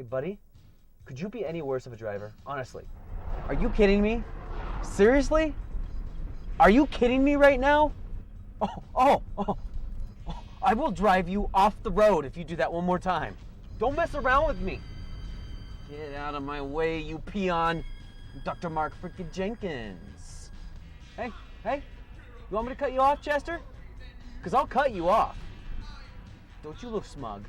Hey, buddy, could you be any worse of a driver? Honestly. Are you kidding me? Seriously? Are you kidding me right now? Oh, I will drive you off the road if you do that one more time. Don't mess around with me. Get out of my way, you peon. Dr. Mark freaking Jenkins. Hey, you want me to cut you off, Chester? Because I'll cut you off. Don't you look smug.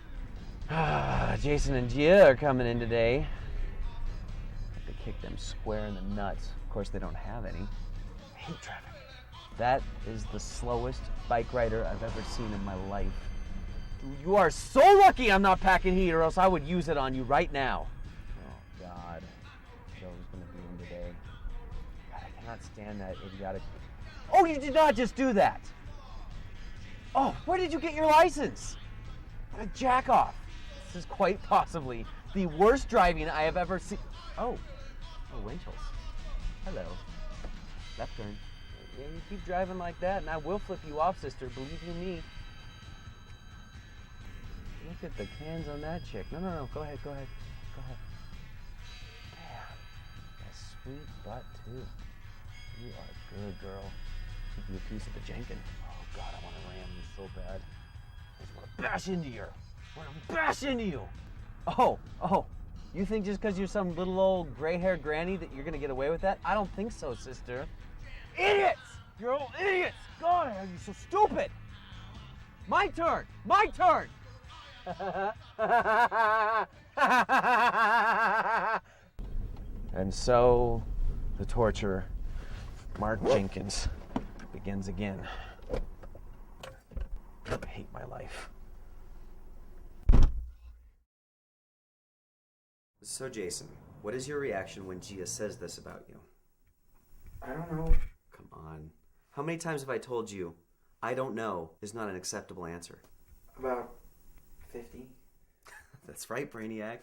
Jason and Gia are coming in today. I have to kick them square in the nuts. Of course, they don't have any. I hate traffic. That is the slowest bike rider I've ever seen in my life. Dude, you are so lucky I'm not packing heat, or else I would use it on you right now. Oh, God. Joe's gonna be in today. God, I cannot stand that idiotic... Oh, you did not just do that! Oh, where did you get your license? What a jack off. This is quite possibly the worst driving I have ever seen. Oh, Winchell's. Hello. Left turn. Yeah, you keep driving like that, and I will flip you off, sister. Believe you me. Look at the cans on that chick. No. Go ahead. Damn. That sweet butt, too. You are a good girl. Give you a piece of the Jenkins. Oh, God, I want to ram you so bad. I just want to bash into you. Oh. You think just because you're some little old gray-haired granny that you're going to get away with that? I don't think so, sister. Idiots! You're all idiots! God, are you so stupid? My turn! And so, the torture, Mark Jenkins, begins again. I hate my life. So, Jason, what is your reaction when Gia says this about you? I don't know. Come on. How many times have I told you, I don't know is not an acceptable answer? About 50. That's right, Brainiac.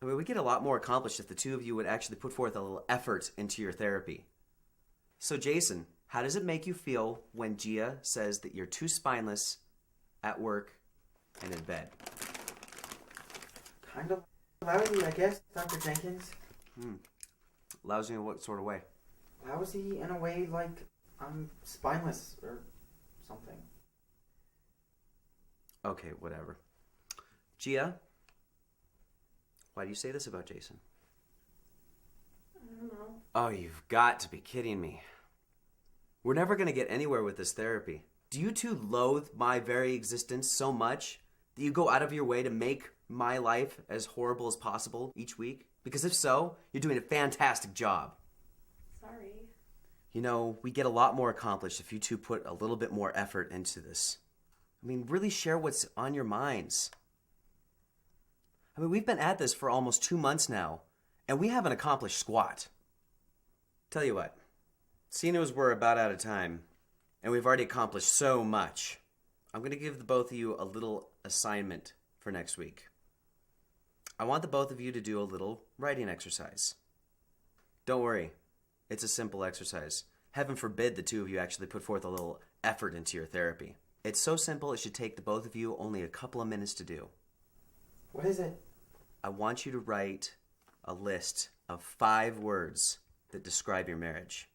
I mean, we get a lot more accomplished if the two of you would actually put forth a little effort into your therapy. So, Jason, how does it make you feel when Gia says that you're too spineless at work and in bed? Kind of lousy, I guess, Dr. Jenkins. Lousy in what sort of way? Lousy in a way like I'm spineless or something. Okay, whatever. Gia, why do you say this about Jason? I don't know. Oh, you've got to be kidding me. We're never going to get anywhere with this therapy. Do you two loathe my very existence so much that you go out of your way to make my life as horrible as possible each week? Because if so, you're doing a fantastic job. Sorry. You know, we get a lot more accomplished if you two put a little bit more effort into this. I mean, really share what's on your minds. I mean, we've been at this for almost 2 months now, and we haven't accomplished squat. Tell you what, seeing as we're about out of time, and we've already accomplished so much, I'm going to give the both of you a little assignment for next week. I want the both of you to do a little writing exercise. Don't worry, it's a simple exercise. Heaven forbid the two of you actually put forth a little effort into your therapy. It's so simple it should take the both of you only a couple of minutes to do. What is it? I want you to write a list of 5 words that describe your marriage.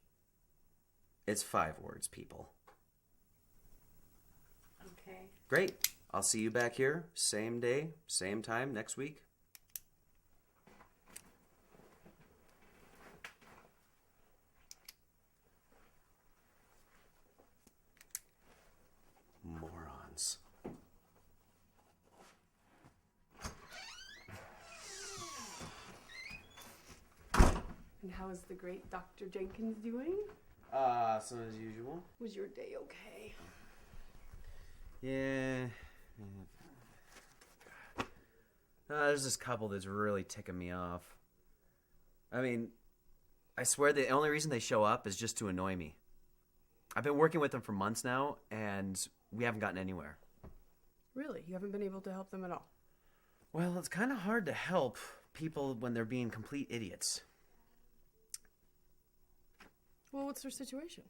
It's 5 words, people. Okay. Great. I'll see you back here, same day, same time next week. Morons. And how is the great Dr. Jenkins doing? So as usual. Was your day okay? Yeah. There's this couple that's really ticking me off. I mean, I swear the only reason they show up is just to annoy me. I've been working with them for months now, and we haven't gotten anywhere. Really? You haven't been able to help them at all? Well, it's kind of hard to help people when they're being complete idiots. Well, what's their situation?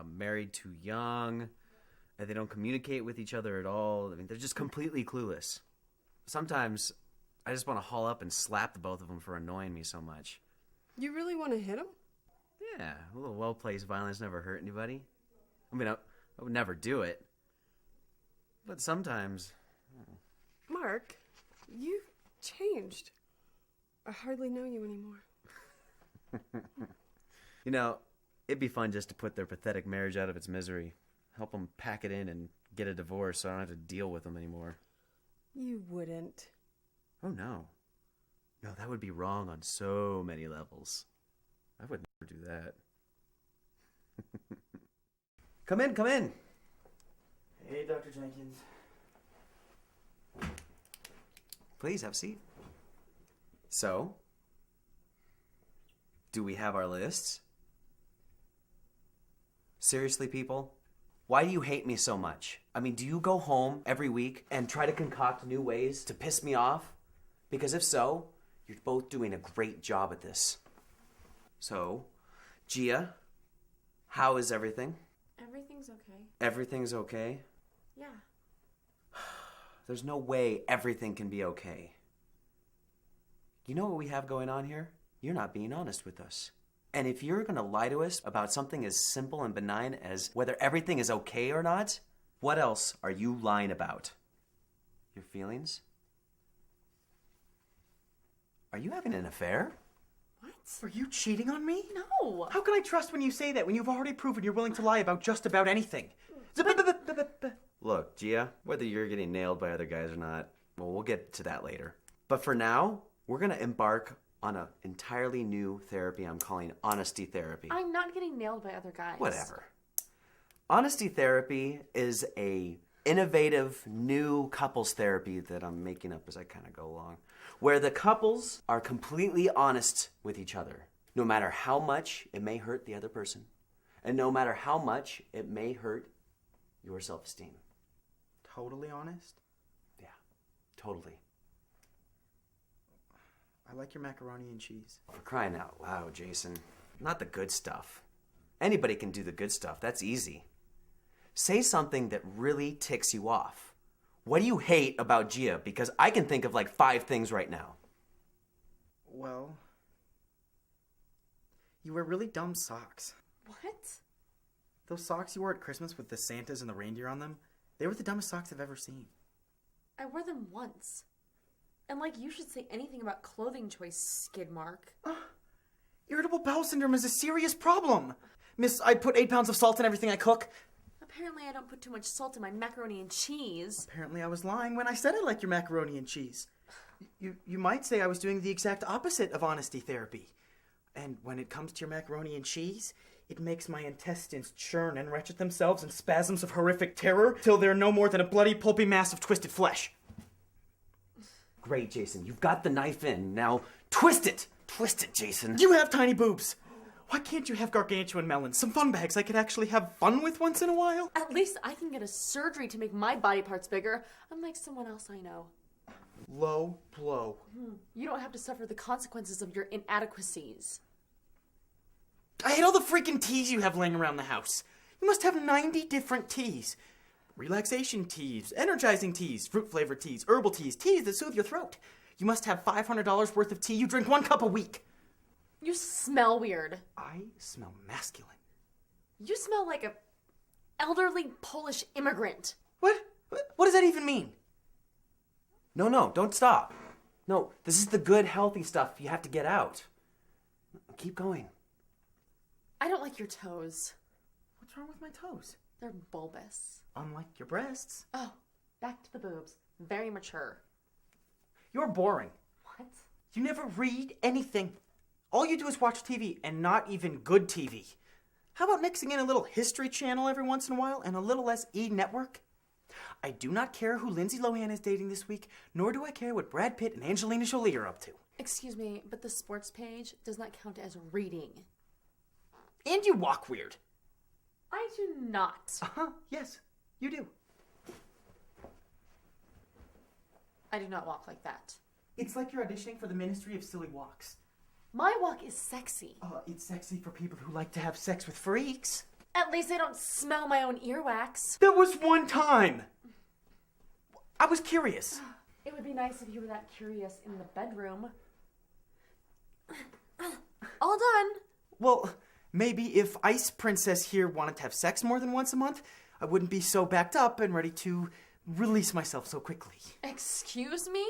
Married too young, and they don't communicate with each other at all. I mean, they're just completely clueless. sometimes I just want to haul up and slap the both of them for annoying me so much. You really want to hit him? Yeah, a little well-placed violence never hurt anybody. I mean, I would never do it. But sometimes... Mark, you've changed. I hardly know you anymore. You know, it'd be fun just to put their pathetic marriage out of its misery. Help them pack it in and get a divorce so I don't have to deal with them anymore. You wouldn't. Oh, no. No, that would be wrong on so many levels. I would never do that. Come in, come in. Hey, Dr. Jenkins. Please, have a seat. So, do we have our lists? Seriously, people? Why do you hate me so much? I mean, do you go home every week and try to concoct new ways to piss me off? Because if so, you're both doing a great job at this. So, Gia, how is everything? Everything's okay. Everything's okay? Yeah. There's no way everything can be okay. You know what we have going on here? You're not being honest with us. And if you're going to lie to us about something as simple and benign as whether everything is okay or not, what else are you lying about? Your feelings? Are you having an affair? What? Are you cheating on me? No! How can I trust when you say that when you've already proven you're willing to lie about just about anything? Look, Gia, whether you're getting nailed by other guys or not, well, we'll get to that later. But for now, we're going to embark on an entirely new therapy I'm calling honesty therapy. I'm not getting nailed by other guys. Whatever. Honesty therapy is a innovative new couples therapy that I'm making up as I kind of go along, where the couples are completely honest with each other, no matter how much it may hurt the other person, and no matter how much it may hurt your self-esteem. Totally honest? Yeah, totally. I like your macaroni and cheese. For crying out loud, Jason. Not the good stuff. Anybody can do the good stuff. That's easy. Say something that really ticks you off. What do you hate about Gia? Because I can think of like 5 things right now. Well, you wear really dumb socks. What? Those socks you wore at Christmas with the Santas and the reindeer on them, they were the dumbest socks I've ever seen. I wore them once. And like you should say anything about clothing choice, skid mark. Irritable bowel syndrome is a serious problem. Miss, I put 8 pounds of salt in everything I cook. Apparently I don't put too much salt in my macaroni and cheese. Apparently I was lying when I said I like your macaroni and cheese. You might say I was doing the exact opposite of honesty therapy. And when it comes to your macaroni and cheese, it makes my intestines churn and retchet themselves in spasms of horrific terror till they're no more than a bloody, pulpy mass of twisted flesh. Great, Jason. You've got the knife in. Now, twist it! Twist it, Jason. You have tiny boobs. Why can't you have gargantuan melons? Some fun bags I could actually have fun with once in a while? At least I can get a surgery to make my body parts bigger, unlike someone else I know. Low blow. You don't have to suffer the consequences of your inadequacies. I hate all the freaking teas you have laying around the house. You must have 90 different teas. Relaxation teas, energizing teas, fruit-flavored teas, herbal teas, teas that soothe your throat. You must have $500 worth of tea. You drink 1 cup a week. You smell weird. I smell masculine. You smell like a elderly Polish immigrant. What? What does that even mean? No, don't stop. No, this is the good, healthy stuff you have to get out. Keep going. I don't like your toes. What's wrong with my toes? They're bulbous. Unlike your breasts. Oh, back to the boobs. Very mature. You're boring. What? You never read anything. All you do is watch TV, and not even good TV. How about mixing in a little History Channel every once in a while, and a little less E! Network? I do not care who Lindsay Lohan is dating this week, nor do I care what Brad Pitt and Angelina Jolie are up to. Excuse me, but the sports page does not count as reading. And you walk weird. I do not. Yes, you do. I do not walk like that. It's like you're auditioning for the Ministry of Silly Walks. My walk is sexy. It's sexy for people who like to have sex with freaks. At least I don't smell my own earwax. That was one time. I was curious. It would be nice if you were that curious in the bedroom. All done. Well, maybe if Ice Princess here wanted to have sex more than once a month, I wouldn't be so backed up and ready to release myself so quickly. Excuse me?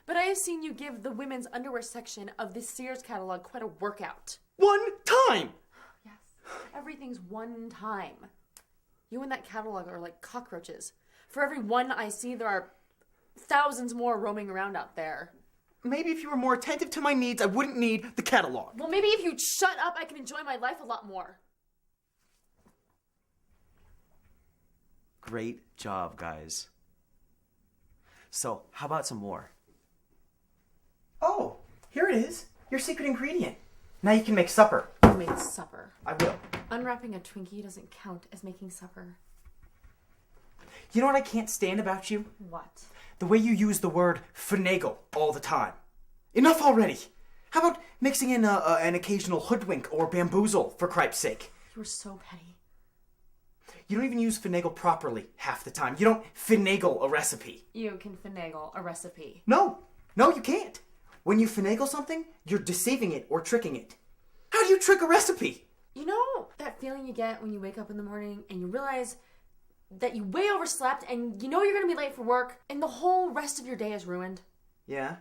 But I have seen you give the women's underwear section of the Sears catalog quite a workout. One time! Yes. Everything's one time. You and that catalog are like cockroaches. For every one I see, there are thousands more roaming around out there. Maybe if you were more attentive to my needs, I wouldn't need the catalog. Well, maybe if you'd shut up, I can enjoy my life a lot more. Great job, guys. So, how about some more? Oh, here it is. Your secret ingredient. Now you can make supper. You made supper. I will. Unwrapping a Twinkie doesn't count as making supper. You know what I can't stand about you? What? The way you use the word finagle all the time. Enough already. How about mixing in an occasional hoodwink or bamboozle, for cripe's sake? You're so petty. You don't even use finagle properly half the time. You don't finagle a recipe. You can finagle a recipe. No, you can't. When you finagle something, you're deceiving it or tricking it. How do you trick a recipe? You know that feeling you get when you wake up in the morning and you realize that you way overslept and you know you're going to be late for work and the whole rest of your day is ruined? Yeah?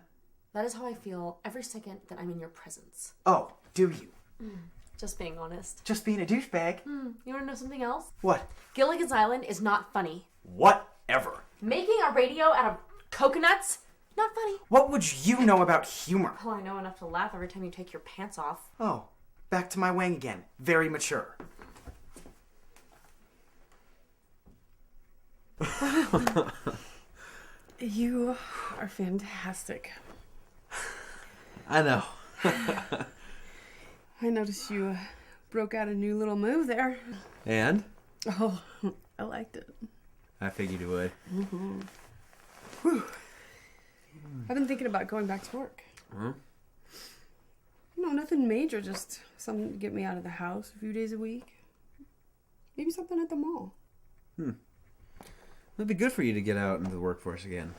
That is how I feel every second that I'm in your presence. Oh, do you? Just being honest. Just being a douchebag? You want to know something else? What? Gilligan's Island is not funny. Whatever. Making a radio out of coconuts? Not funny. What would you know about humor? Well, I know enough to laugh every time you take your pants off. Oh, back to my wang again. Very mature. You are fantastic. I know. I noticed you broke out a new little move there. And? Oh, I liked it. I figured you would. Whew. I've been thinking about going back to work. No, nothing major, just something to get me out of the house a few days a week. Maybe something at the mall. It'd be good for you to get out into the workforce again.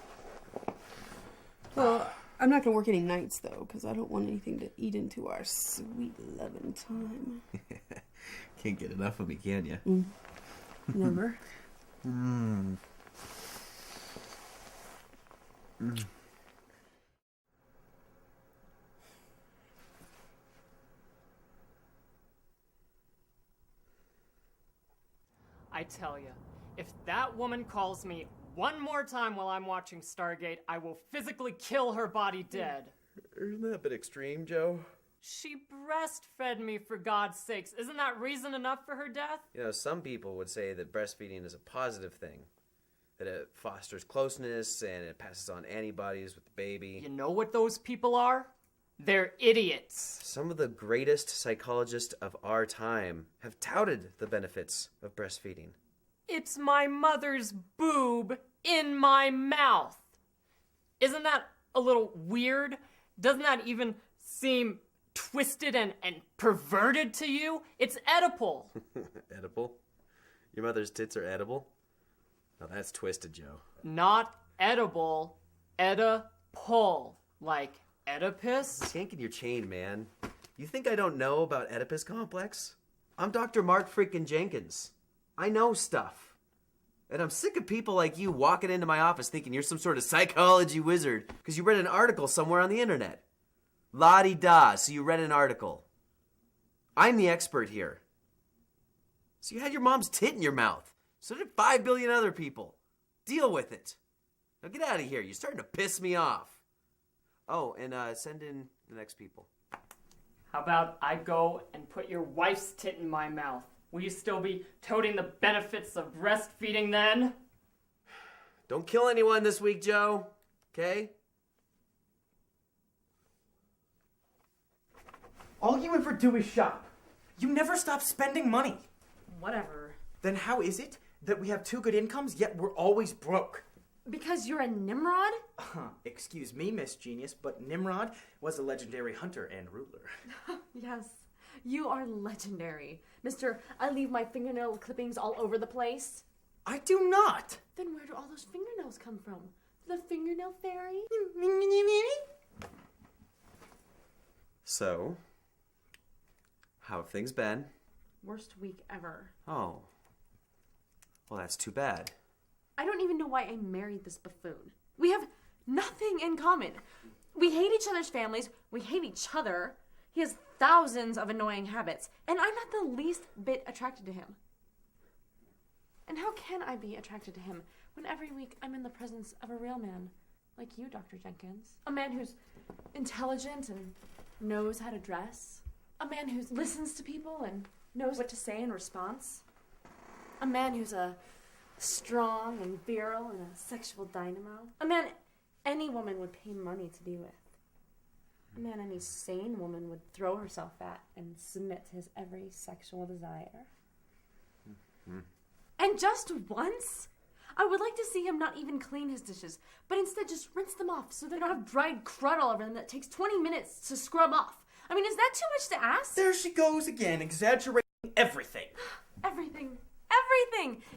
Well, I'm not going to work any nights, though, because I don't want anything to eat into our sweet loving time. Can't get enough of me, can you? Never. I tell you, if that woman calls me one more time while I'm watching Stargate, I will physically kill her body dead. Isn't that a bit extreme, Joe? She breastfed me, for God's sakes. Isn't that reason enough for her death? You know, some people would say that breastfeeding is a positive thing, that it fosters closeness and it passes on antibodies with the baby. You know what those people are? They're idiots. Some of the greatest psychologists of our time have touted the benefits of breastfeeding. It's my mother's boob in my mouth. Isn't that a little weird? Doesn't that even seem twisted and perverted to you? It's edible. Edible? Your mother's tits are edible? Now that's twisted, Joe. Not edible, Oedipal. Like Oedipus? Yanking your chain, man. You think I don't know about Oedipus complex? I'm Dr. Mark freaking Jenkins. I know stuff. And I'm sick of people like you walking into my office thinking you're some sort of psychology wizard because you read an article somewhere on the internet. La-di-da, so you read an article. I'm the expert here. So you had your mom's tit in your mouth. So did 5 billion other people. Deal with it. Now get out of here. You're starting to piss me off. Oh, and send in the next people. How about I go and put your wife's tit in my mouth? Will you still be toting the benefits of breastfeeding then? Don't kill anyone this week, Joe. Okay? All you ever do is shop. You never stop spending money. Whatever. Then how is it that we have two good incomes, yet we're always broke? Because you're a Nimrod? Excuse me, Miss Genius, but Nimrod was a legendary hunter and ruler. Yes, you are legendary. Mr. I leave my fingernail clippings all over the place. I do not. Then where do all those fingernails come from? The fingernail fairy? So, how have things been? Worst week ever. Oh. Well, that's too bad. I don't even know why I married this buffoon. We have nothing in common. We hate each other's families. We hate each other. He has thousands of annoying habits, and I'm not the least bit attracted to him. And how can I be attracted to him when every week I'm in the presence of a real man like you, Dr. Jenkins? A man who's intelligent and knows how to dress. A man who listens to people and knows what to say in response. A man who's strong and virile and a sexual dynamo. A man any woman would pay money to be with. A man any sane woman would throw herself at and submit to his every sexual desire. Mm-hmm. And just once, I would like to see him not even clean his dishes, but instead just rinse them off so they don't have dried crud all over them that takes 20 minutes to scrub off. I mean, is that too much to ask? There she goes again, exaggerating everything. Everything.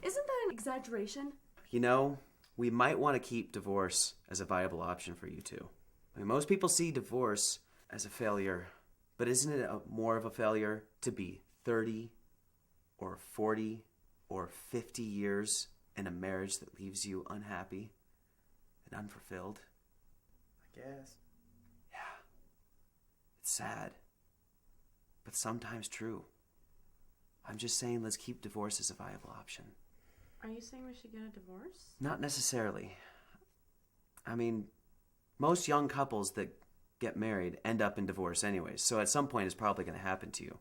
Isn't that an exaggeration? You know, we might want to keep divorce as a viable option for you two. I mean, most people see divorce as a failure, but isn't it more of a failure to be 30 or 40 or 50 years in a marriage that leaves you unhappy and unfulfilled? I guess. Yeah. It's sad, but sometimes true. I'm just saying let's keep divorce as a viable option. Are you saying we should get a divorce? Not necessarily. I mean, most young couples that get married end up in divorce anyways, so at some point it's probably going to happen to you.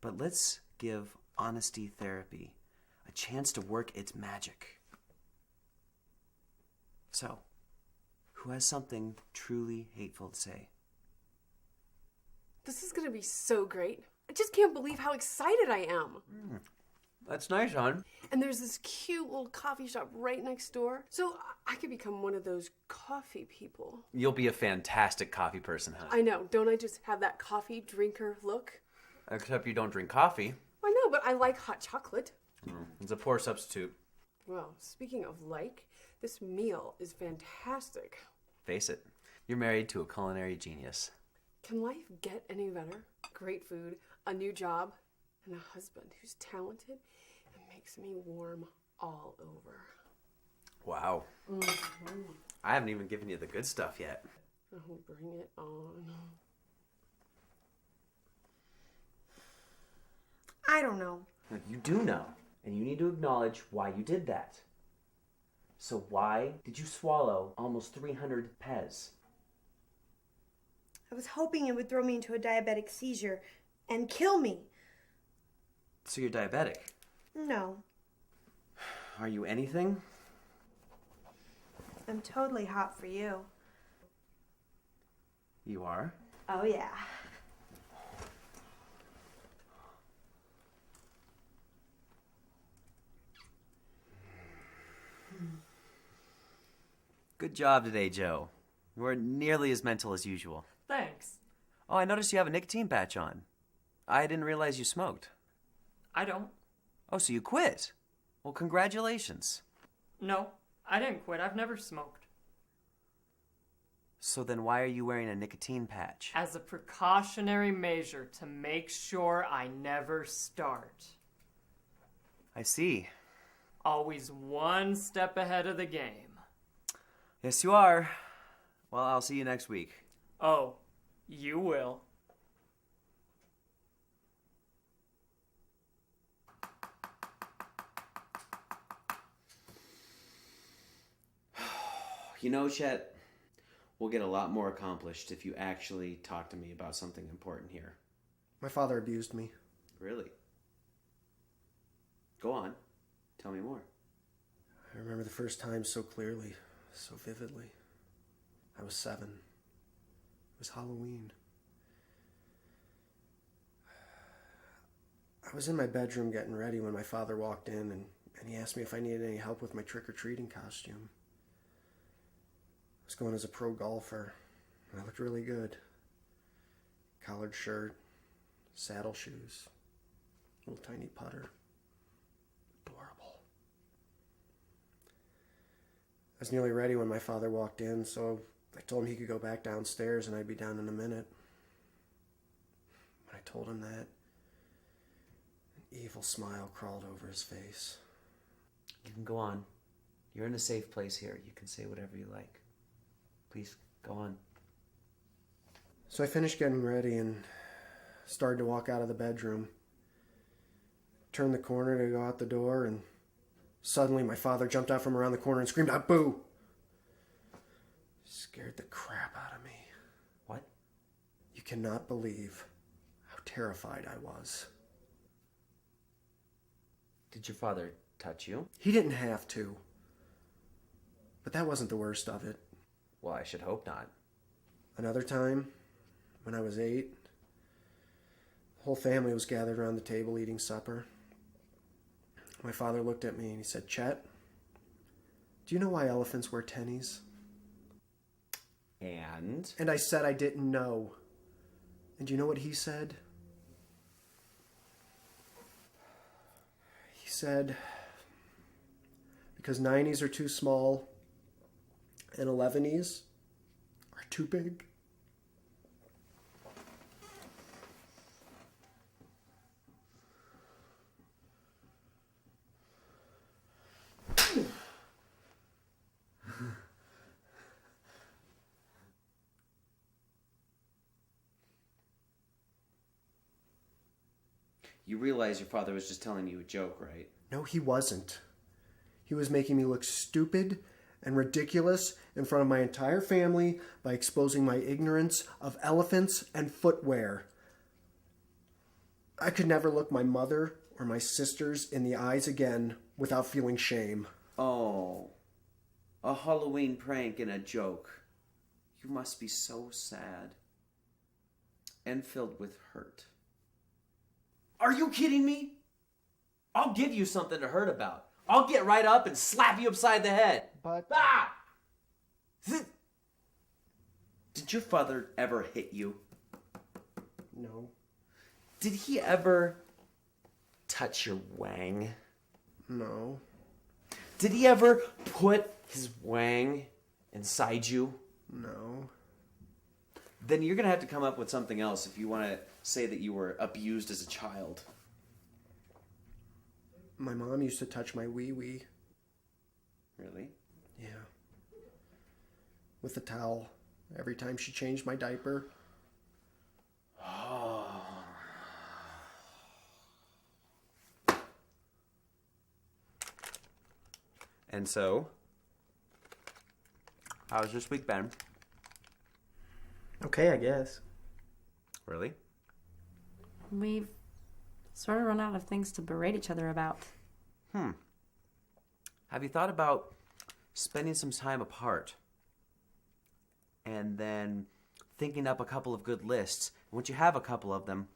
But let's give honesty therapy a chance to work its magic. So, who has something truly hateful to say? This is going to be so great. I just can't believe how excited I am. That's nice, hon. And there's this cute little coffee shop right next door. So I could become one of those coffee people. You'll be a fantastic coffee person, hon. I know. Don't I just have that coffee drinker look? Except you don't drink coffee. I know, but I like hot chocolate. It's a poor substitute. Well, speaking of like, this meal is fantastic. Face it, you're married to a culinary genius. Can life get any better? Great food, a new job, and a husband who's talented and makes me warm all over. Wow. I haven't even given you the good stuff yet. Oh, bring it on. I don't know. You do know, and you need to acknowledge why you did that. So why did you swallow almost 300 Pez? I was hoping it would throw me into a diabetic seizure and kill me. So you're diabetic. No, Are you anything? I'm totally hot for you. You are? Oh, yeah. Good job today, Joe. You weren't nearly as mental as usual. Thanks. Oh, I noticed you have a nicotine patch on. I didn't realize you smoked. I don't. Oh, so you quit? Well, congratulations. No, I didn't quit. I've never smoked. So then why are you wearing a nicotine patch? As a precautionary measure to make sure I never start. I see. Always one step ahead of the game. Yes, you are. Well, I'll see you next week. Oh, you will. You know, Chet, we'll get a lot more accomplished if you actually talk to me about something important here. My father abused me. Really? Go on. Tell me more. I remember the first time so clearly, so vividly. I was 7. It was Halloween. I was in my bedroom getting ready when my father walked in and he asked me if I needed any help with my trick-or-treating costume. I was going as a pro golfer, and I looked really good. Collared shirt, saddle shoes, little tiny putter. Adorable. was nearly ready when my father walked in, so I told him he could go back downstairs and I'd be down in a minute. When I told him that, an evil smile crawled over his face. You can go on. You're in a safe place here. You can say whatever you like. Please, go on. So I finished getting ready and started to walk out of the bedroom. Turned the corner to go out the door, and suddenly my father jumped out from around the corner and screamed out, "Boo!" Scared the crap out of me. What? You cannot believe how terrified I was. Did your father touch you? He didn't have to. But that wasn't the worst of it. Well, I should hope not. Another time, when I was 8, the whole family was gathered around the table eating supper. My father looked at me and he said, "Chet, do you know why elephants wear tennies?" And? And I said I didn't know. And do you know what he said? He said, because 90s are too small and 11s are too big. You realize your father was just telling you a joke, right? No, he wasn't. He was making me look stupid and ridiculous in front of my entire family by exposing my ignorance of elephants and footwear. I could never look my mother or my sisters in the eyes again without feeling shame. Oh, a Halloween prank and a joke. You must be so sad and filled with hurt. Are you kidding me? I'll give you something to hurt about. I'll get right up and slap you upside the head. But... Ah! Did your father ever hit you? No. Did he ever touch your wang? No. Did he ever put his wang inside you? No. Then you're going to have to come up with something else if you want to say that you were abused as a child. My mom used to touch my wee-wee. Really? Yeah. With a towel. Every time she changed my diaper. And so, how's this week been? Okay, I guess. Really? We've sort of run out of things to berate each other about. Have you thought about spending some time apart and then thinking up a couple of good lists? And once you have a couple of them,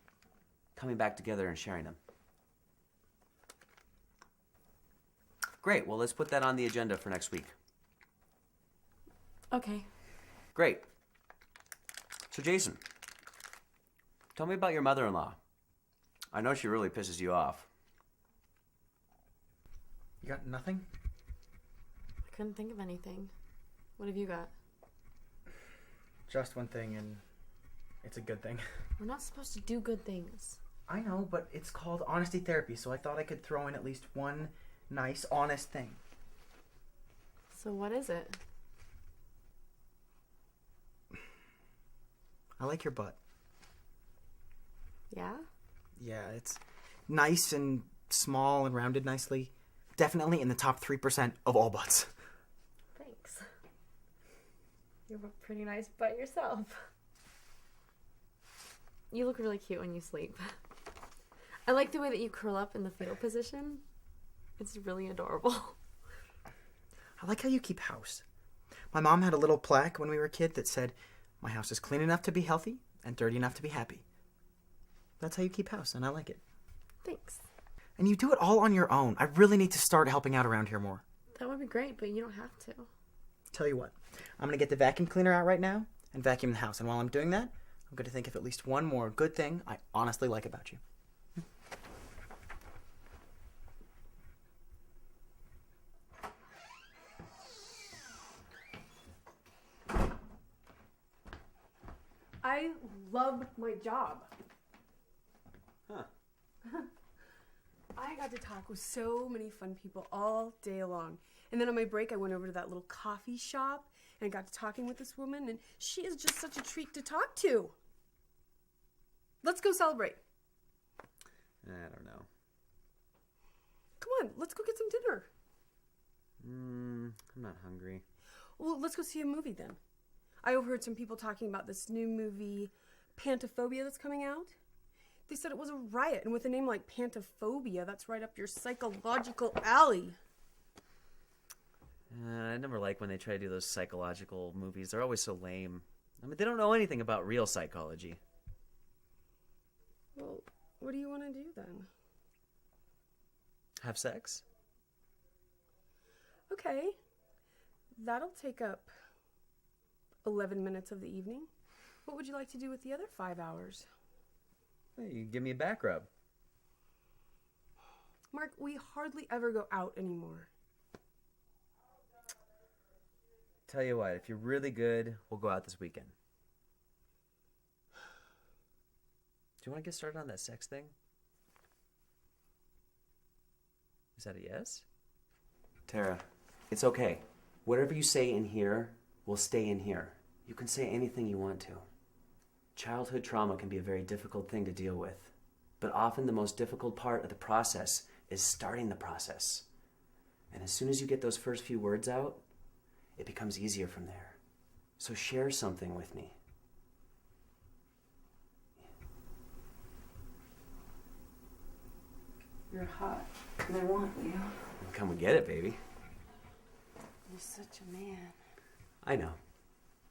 coming back together and sharing them. Great. Well, let's put that on the agenda for next week. Okay. Great. So, Jason, tell me about your mother-in-law. I know she really pisses you off. You got nothing? I couldn't think of anything. What have you got? Just one thing, and it's a good thing. We're not supposed to do good things. I know, but it's called honesty therapy, so I thought I could throw in at least one nice, honest thing. So what is it? I like your butt. Yeah? Yeah, it's nice and small and rounded nicely. Definitely in the top 3% of all butts. Thanks. You have a pretty nice butt yourself. You look really cute when you sleep. I like the way that you curl up in the fetal position. It's really adorable. I like how you keep house. My mom had a little plaque when we were a kid that said, "My house is clean enough to be healthy and dirty enough to be happy." That's how you keep house, and I like it. Thanks. And you do it all on your own. I really need to start helping out around here more. That would be great, but you don't have to. Tell you what, I'm going to get the vacuum cleaner out right now and vacuum the house. And while I'm doing that, I'm going to think of at least one more good thing I honestly like about you. I love my job. Huh. I got to talk with so many fun people all day long. And then on my break, I went over to that little coffee shop and got to talking with this woman, and she is just such a treat to talk to. Let's go celebrate. I don't know. Come on, let's go get some dinner. I'm not hungry. Well, let's go see a movie then. I overheard some people talking about this new movie, Pantophobia, that's coming out. They said it was a riot, and with a name like Pantophobia, that's right up your psychological alley. I never like when they try to do those psychological movies. They're always so lame. I mean, they don't know anything about real psychology. Well, what do you want to do then? Have sex? Okay. That'll take up 11 minutes of the evening. What would you like to do with the other 5 hours? Hey, you give me a back rub. Mark, we hardly ever go out anymore. Tell you what, if you're really good, we'll go out this weekend. Do you want to get started on that sex thing? Is that a yes? Tara, it's okay. Whatever you say in here will stay in here. You can say anything you want to. Childhood trauma can be a very difficult thing to deal with, but often the most difficult part of the process is starting the process. And as soon as you get those first few words out, it becomes easier from there. So share something with me. You're hot, and I want you. Come and get it, baby. You're such a man. I know.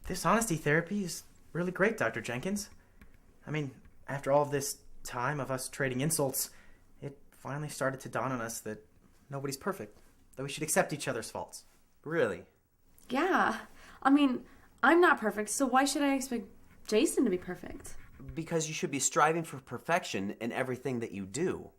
This honesty therapy is really great, Dr. Jenkins. I mean, after all of this time of us trading insults, it finally started to dawn on us that nobody's perfect, that we should accept each other's faults. Really? Yeah. I mean, I'm not perfect, so why should I expect Jason to be perfect? Because you should be striving for perfection in everything that you do.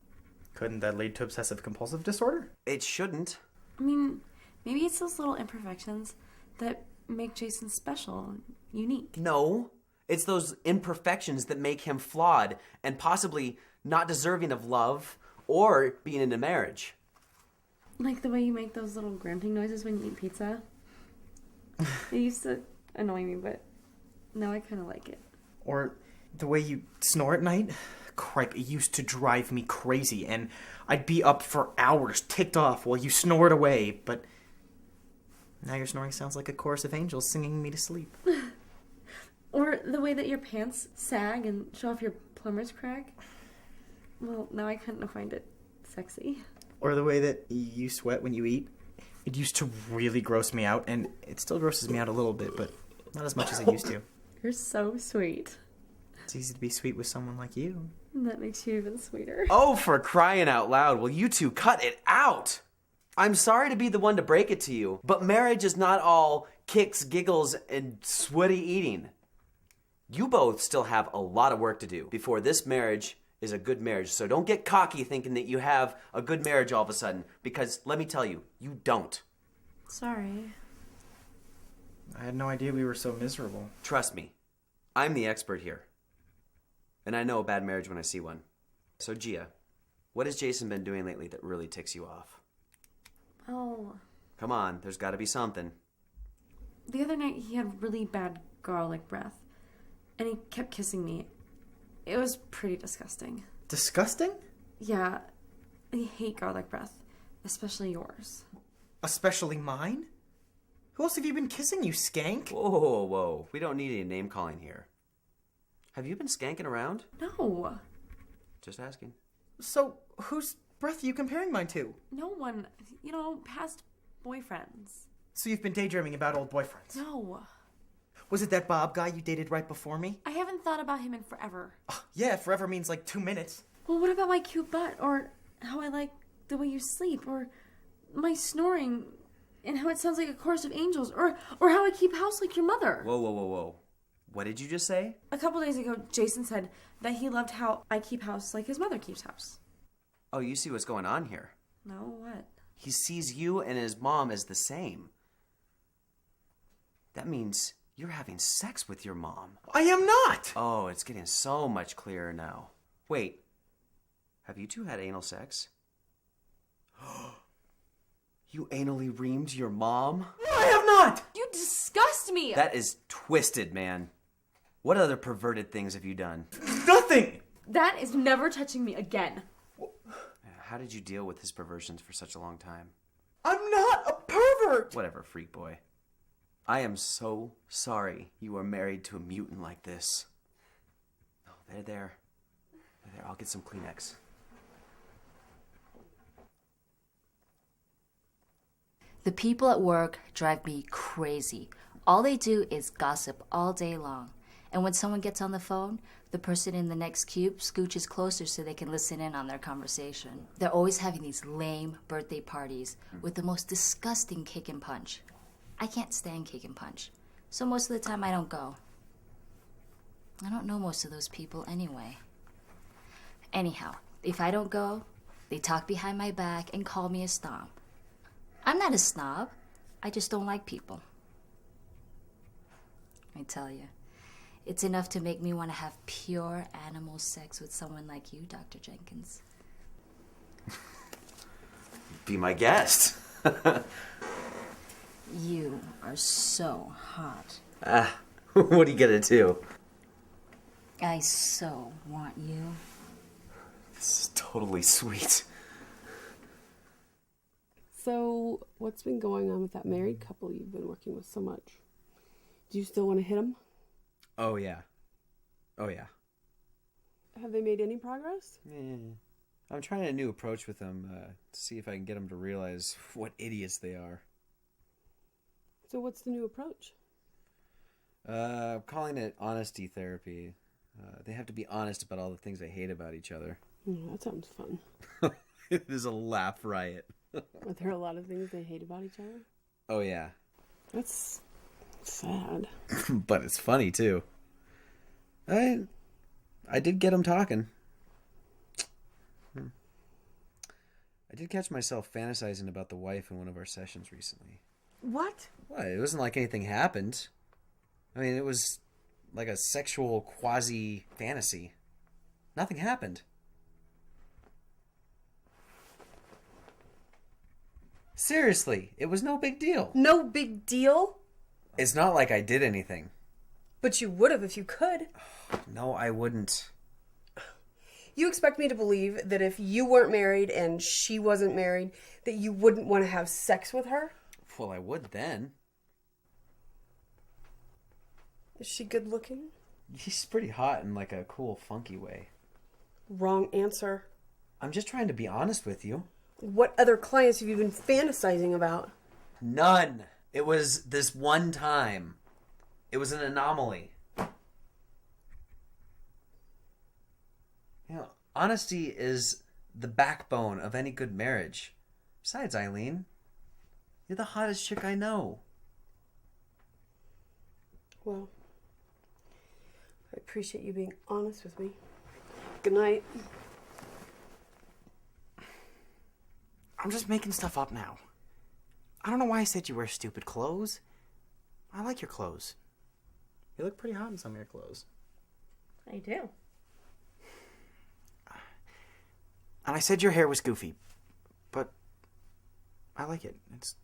Couldn't that lead to obsessive-compulsive disorder? It shouldn't. I mean, maybe it's those little imperfections that make Jason special and unique. No. It's those imperfections that make him flawed and possibly not deserving of love or being in a marriage. Like the way you make those little grunting noises when you eat pizza. It used to annoy me, but now I kind of like it. Or the way you snore at night? Cripe, it used to drive me crazy, and I'd be up for hours, ticked off, while you snored away, but now your snoring sounds like a chorus of angels singing me to sleep. Or the way that your pants sag and show off your plumber's crack. Well, now I kind of find it sexy. Or the way that you sweat when you eat. It used to really gross me out, and it still grosses me out a little bit, but not as much as it used to. You're so sweet. It's easy to be sweet with someone like you. And that makes you even sweeter. Oh, for crying out loud, will you two cut it out? I'm sorry to be the one to break it to you, but marriage is not all kicks, giggles, and sweaty eating. You both still have a lot of work to do before this marriage is a good marriage. So don't get cocky thinking that you have a good marriage all of a sudden, because let me tell you, you don't. Sorry. I had no idea we were so miserable. Trust me, I'm the expert here. And I know a bad marriage when I see one. So Gia, what has Jason been doing lately that really ticks you off? Oh. Come on, there's got to be something. The other night he had really bad garlic breath. And he kept kissing me. It was pretty disgusting. Disgusting? Yeah. I hate garlic breath. Especially yours. Especially mine? Who else have you been kissing, you skank? Whoa, whoa, whoa. We don't need any name calling here. Have you been skanking around? No. Just asking. So, whose breath are you comparing mine to? No one. Past boyfriends. So you've been daydreaming about old boyfriends? No. Was it that Bob guy you dated right before me? I haven't thought about him in forever. Yeah, forever means like 2 minutes. Well, what about my cute butt? Or how I like the way you sleep? Or my snoring? And how it sounds like a chorus of angels? Or how I keep house like your mother? Whoa, whoa, whoa, whoa. What did you just say? A couple days ago, Jason said that he loved how I keep house like his mother keeps house. Oh, you see what's going on here. No, what? He sees you and his mom as the same. That means You're having sex with your mom. I am not! Oh, it's getting so much clearer now. Wait, have you two had anal sex? You anally reamed your mom? No, I have not! You disgust me! That is twisted, man. What other perverted things have you done? Nothing! That is never touching me again. How did you deal with his perversions for such a long time? I'm not a pervert! Whatever, freak boy. I am so sorry you are married to a mutant like this. Oh, there. I'll get some Kleenex. The people at work drive me crazy. All they do is gossip all day long. And when someone gets on the phone, the person in the next cube scooches closer so they can listen in on their conversation. They're always having these lame birthday parties with the most disgusting kick and punch. I can't stand kick and punch, so most of the time I don't go. I don't know most of those people anyway. Anyhow, if I don't go, they talk behind my back and call me a snob. I'm not a snob. I just don't like people. I tell you, it's enough to make me want to have pure animal sex with someone like you, Dr. Jenkins. Be my guest. You are so hot. What are you gonna do? I so want you. This is totally sweet. So, what's been going on with that married couple you've been working with so much? Do you still want to hit them? Oh, yeah. Have they made any progress? I'm trying a new approach with them to see if I can get them to realize what idiots they are. So, what's the new approach? I'm calling it honesty therapy. They have to be honest about all the things they hate about each other. That sounds fun. It is a laugh riot. Are there a lot of things they hate about each other? Oh, yeah. That's sad. But it's funny, too. I did get them talking. I did catch myself fantasizing about the wife in one of our sessions recently. What? What? It wasn't like anything happened. I mean, it was like a sexual quasi-fantasy. Nothing happened. Seriously, it was no big deal. No big deal? It's not like I did anything. But you would have if you could. No, I wouldn't. You expect me to believe that if you weren't married and she wasn't married, that you wouldn't want to have sex with her? Well, I would then. Is she good looking? She's pretty hot in like a cool, funky way. Wrong answer. I'm just trying to be honest with you. What other clients have you been fantasizing about? None. It was this one time. It was an anomaly. You know, honesty is the backbone of any good marriage. Besides, Eileen, you're the hottest chick I know. Well, I appreciate you being honest with me. Good night. I'm just making stuff up now. I don't know why I said you wear stupid clothes. I like your clothes. You look pretty hot in some of your clothes. I do. And I said your hair was goofy, but I like it. It's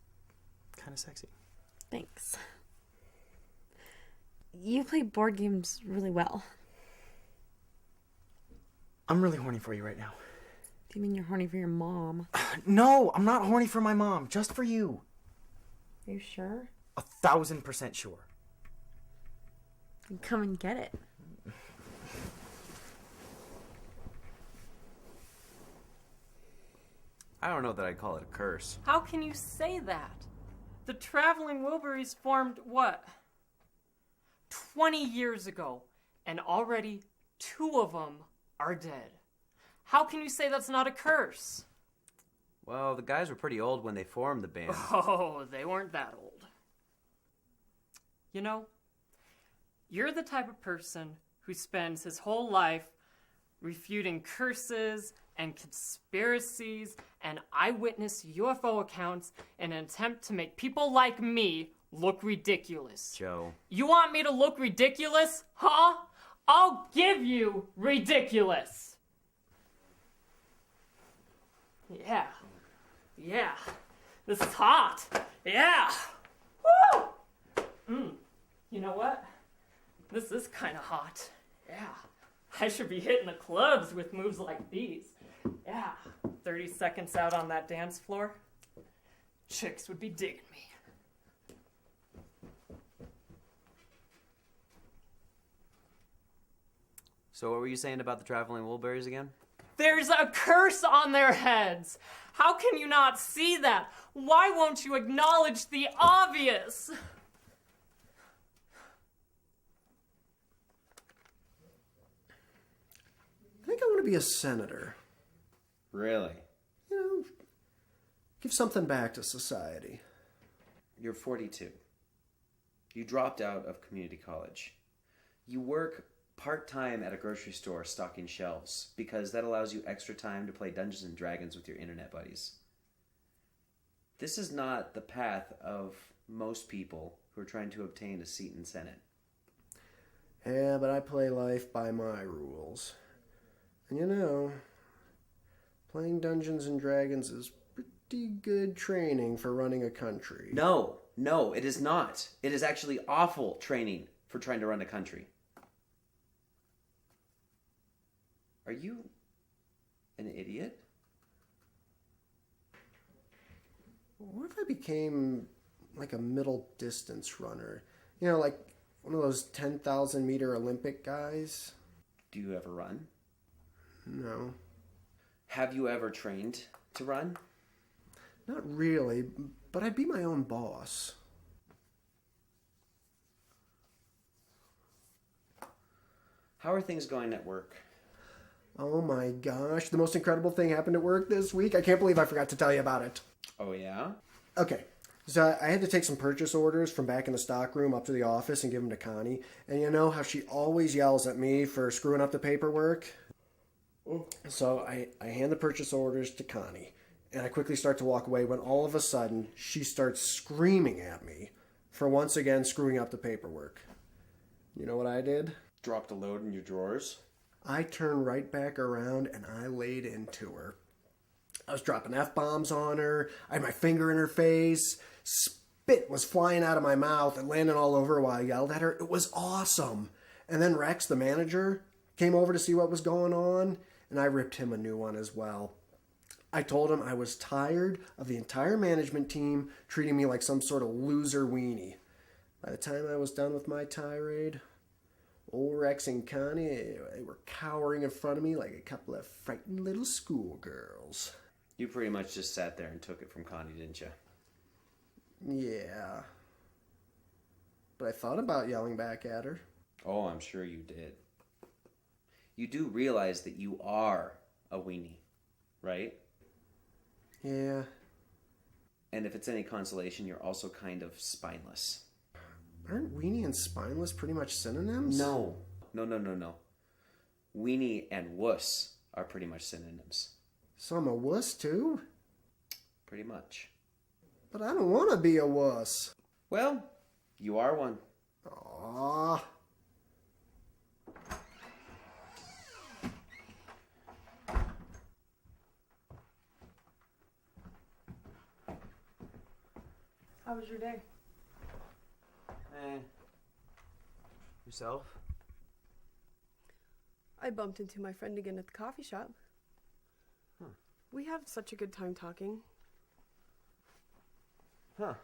kind of sexy. Thanks. You play board games really well. I'm really horny for you right now. Do you mean you're horny for your mom? No, I'm not horny for my mom. Just for you. Are you sure? 1,000% sure. Then come and get it. I don't know that I'd call it a curse. How can you say that? The traveling Wilburys formed what? 20 years ago, and already 2 of them are dead. How can you say that's not a curse? Well, the guys were pretty old when they formed the band. Oh, they weren't that old. You know, you're the type of person who spends his whole life refuting curses and conspiracies and eyewitness UFO accounts in an attempt to make people like me look ridiculous. Joe. You want me to look ridiculous? Huh? I'll give you ridiculous. Yeah. Yeah. This is hot. Yeah. Woo! You know what? This is kind of hot. Yeah. I should be hitting the clubs with moves like these. Yeah. 30 seconds out on that dance floor. Chicks would be digging me. So what were you saying about the traveling Woolberries again? There's a curse on their heads. How can you not see that? Why won't you acknowledge the obvious? I think I want to be a senator. Really? You know, give something back to society. You're 42. You dropped out of community college. You work part-time at a grocery store stocking shelves because that allows you extra time to play Dungeons and Dragons with your internet buddies. This is not the path of most people who are trying to obtain a seat in Senate. Yeah, but I play life by my rules. And you know, playing Dungeons and Dragons is pretty good training for running a country. No, it is not. It is actually awful training for trying to run a country. Are you an idiot? What if I became like a middle distance runner? You know, like one of those 10,000 meter Olympic guys? Do you ever run? No. Have you ever trained to run? Not really, but I'd be my own boss. How are things going at work? Oh my gosh, the most incredible thing happened at work this week. I can't believe I forgot to tell you about it. Oh, yeah? Okay, so I had to take some purchase orders from back in the stockroom up to the office and give them to Connie. And you know how she always yells at me for screwing up the paperwork? So I hand the purchase orders to Connie, and I quickly start to walk away when all of a sudden she starts screaming at me for once again screwing up the paperwork. You know what I did? Dropped a load in your drawers? I turned right back around and I laid into her. I was dropping F-bombs on her. I had my finger in her face. Spit was flying out of my mouth and landing all over her while I yelled at her. It was awesome. And then Rex, the manager, came over to see what was going on, and I ripped him a new one as well. I told him I was tired of the entire management team treating me like some sort of loser weenie. By the time I was done with my tirade, old Rex and Connie, they were cowering in front of me like a couple of frightened little schoolgirls. You pretty much just sat there and took it from Connie, didn't you? Yeah. But I thought about yelling back at her. Oh, I'm sure you did. You do realize that you are a weenie, right? Yeah. And if it's any consolation, you're also kind of spineless. Aren't weenie and spineless pretty much synonyms? No. Weenie and wuss are pretty much synonyms. So I'm a wuss too? Pretty much. But I don't want to be a wuss. Well, you are one. Aww. How was your day? Yourself? I bumped into my friend again at the coffee shop. Huh. We had such a good time talking. Huh.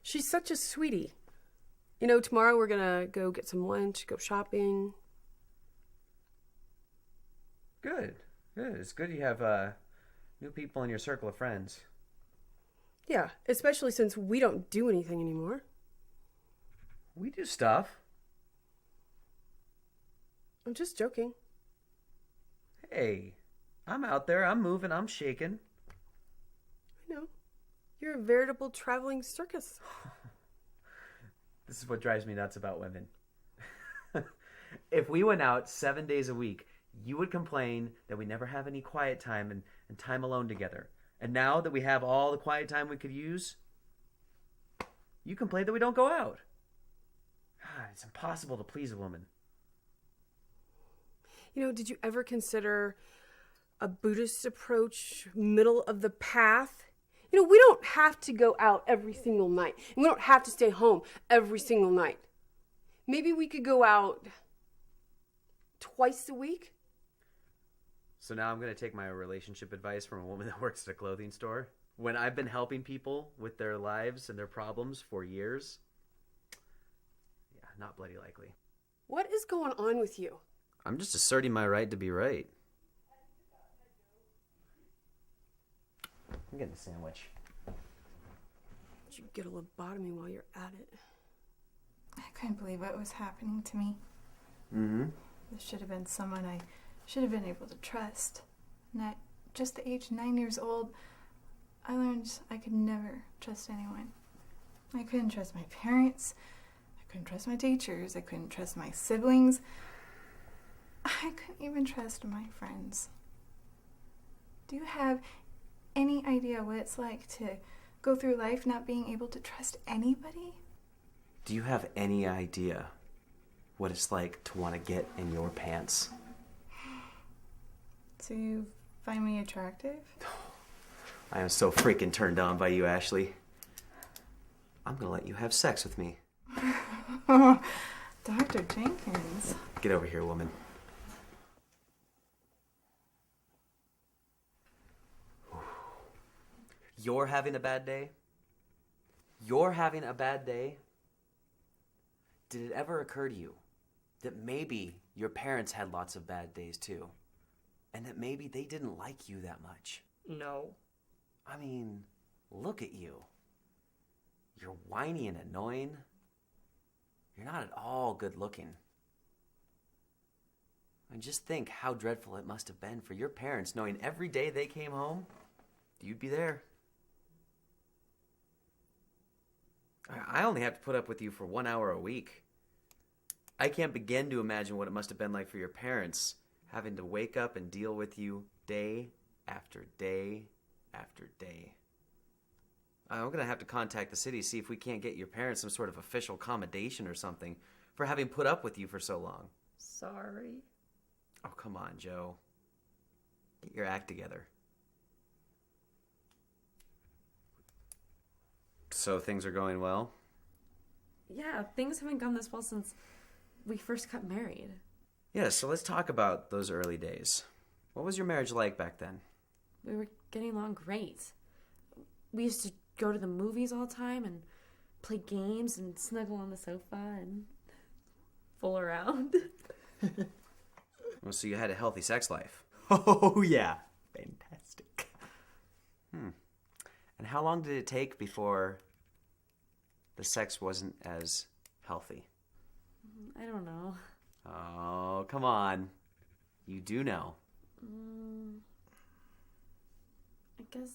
She's such a sweetie. You know, tomorrow we're gonna go get some lunch, go shopping. Good. It's good you have new people in your circle of friends. Yeah, especially since we don't do anything anymore. We do stuff. I'm just joking. Hey, I'm out there. I'm moving. I'm shaking. I know. You're a veritable traveling circus. This is what drives me nuts about women. If we went out 7 days a week, you would complain that we never have any quiet time and time alone together. And now that we have all the quiet time we could use, You complain that we don't go out. God, it's impossible to please a woman. You know, did you ever consider a Buddhist approach, middle of the path? You know, we don't have to go out every single night. And we don't have to stay home every single night. Maybe we could go out twice a week? So now I'm going to take my relationship advice from a woman that works at a clothing store. When I've been helping people with their lives and their problems for years, yeah, not bloody likely. What is going on with you? I'm just asserting my right to be right. I'm getting a sandwich. Did you get a lobotomy while you're at it? I couldn't believe what was happening to me. Mm-hmm. This should have been someone I should have been able to trust. And at just the age of 9 years old, I learned I could never trust anyone. I couldn't trust my parents. I couldn't trust my teachers. I couldn't trust my siblings. I couldn't even trust my friends. Do you have any idea what it's like to go through life not being able to trust anybody? Do you have any idea what it's like to want to get in your pants? So you find me attractive? I am so freaking turned on by you, Ashley. I'm gonna let you have sex with me. Dr. Jenkins. Get over here, woman. You're having a bad day? You're having a bad day? Did it ever occur to you that maybe your parents had lots of bad days too? And that maybe they didn't like you that much? No. I mean, look at you. You're whiny and annoying. You're not at all good looking. And just think how dreadful it must have been for your parents knowing every day they came home, you'd be there. I only have to put up with you for 1 hour a week. I can't begin to imagine what it must have been like for your parents, having to wake up and deal with you day after day after day. I'm going to have to contact the city, see if we can't get your parents some sort of official commendation or something for having put up with you for so long. Sorry. Oh, come on, Joe. Get your act together. So things are going well? Yeah, things haven't gone this well since we first got married. Yeah, so let's talk about those early days. What was your marriage like back then? We were getting along great. We used to go to the movies all the time and play games and snuggle on the sofa and fool around. Well, so you had a healthy sex life. Oh, yeah. Fantastic. And how long did it take before the sex wasn't as healthy? I don't know. Oh, come on. You do know. I guess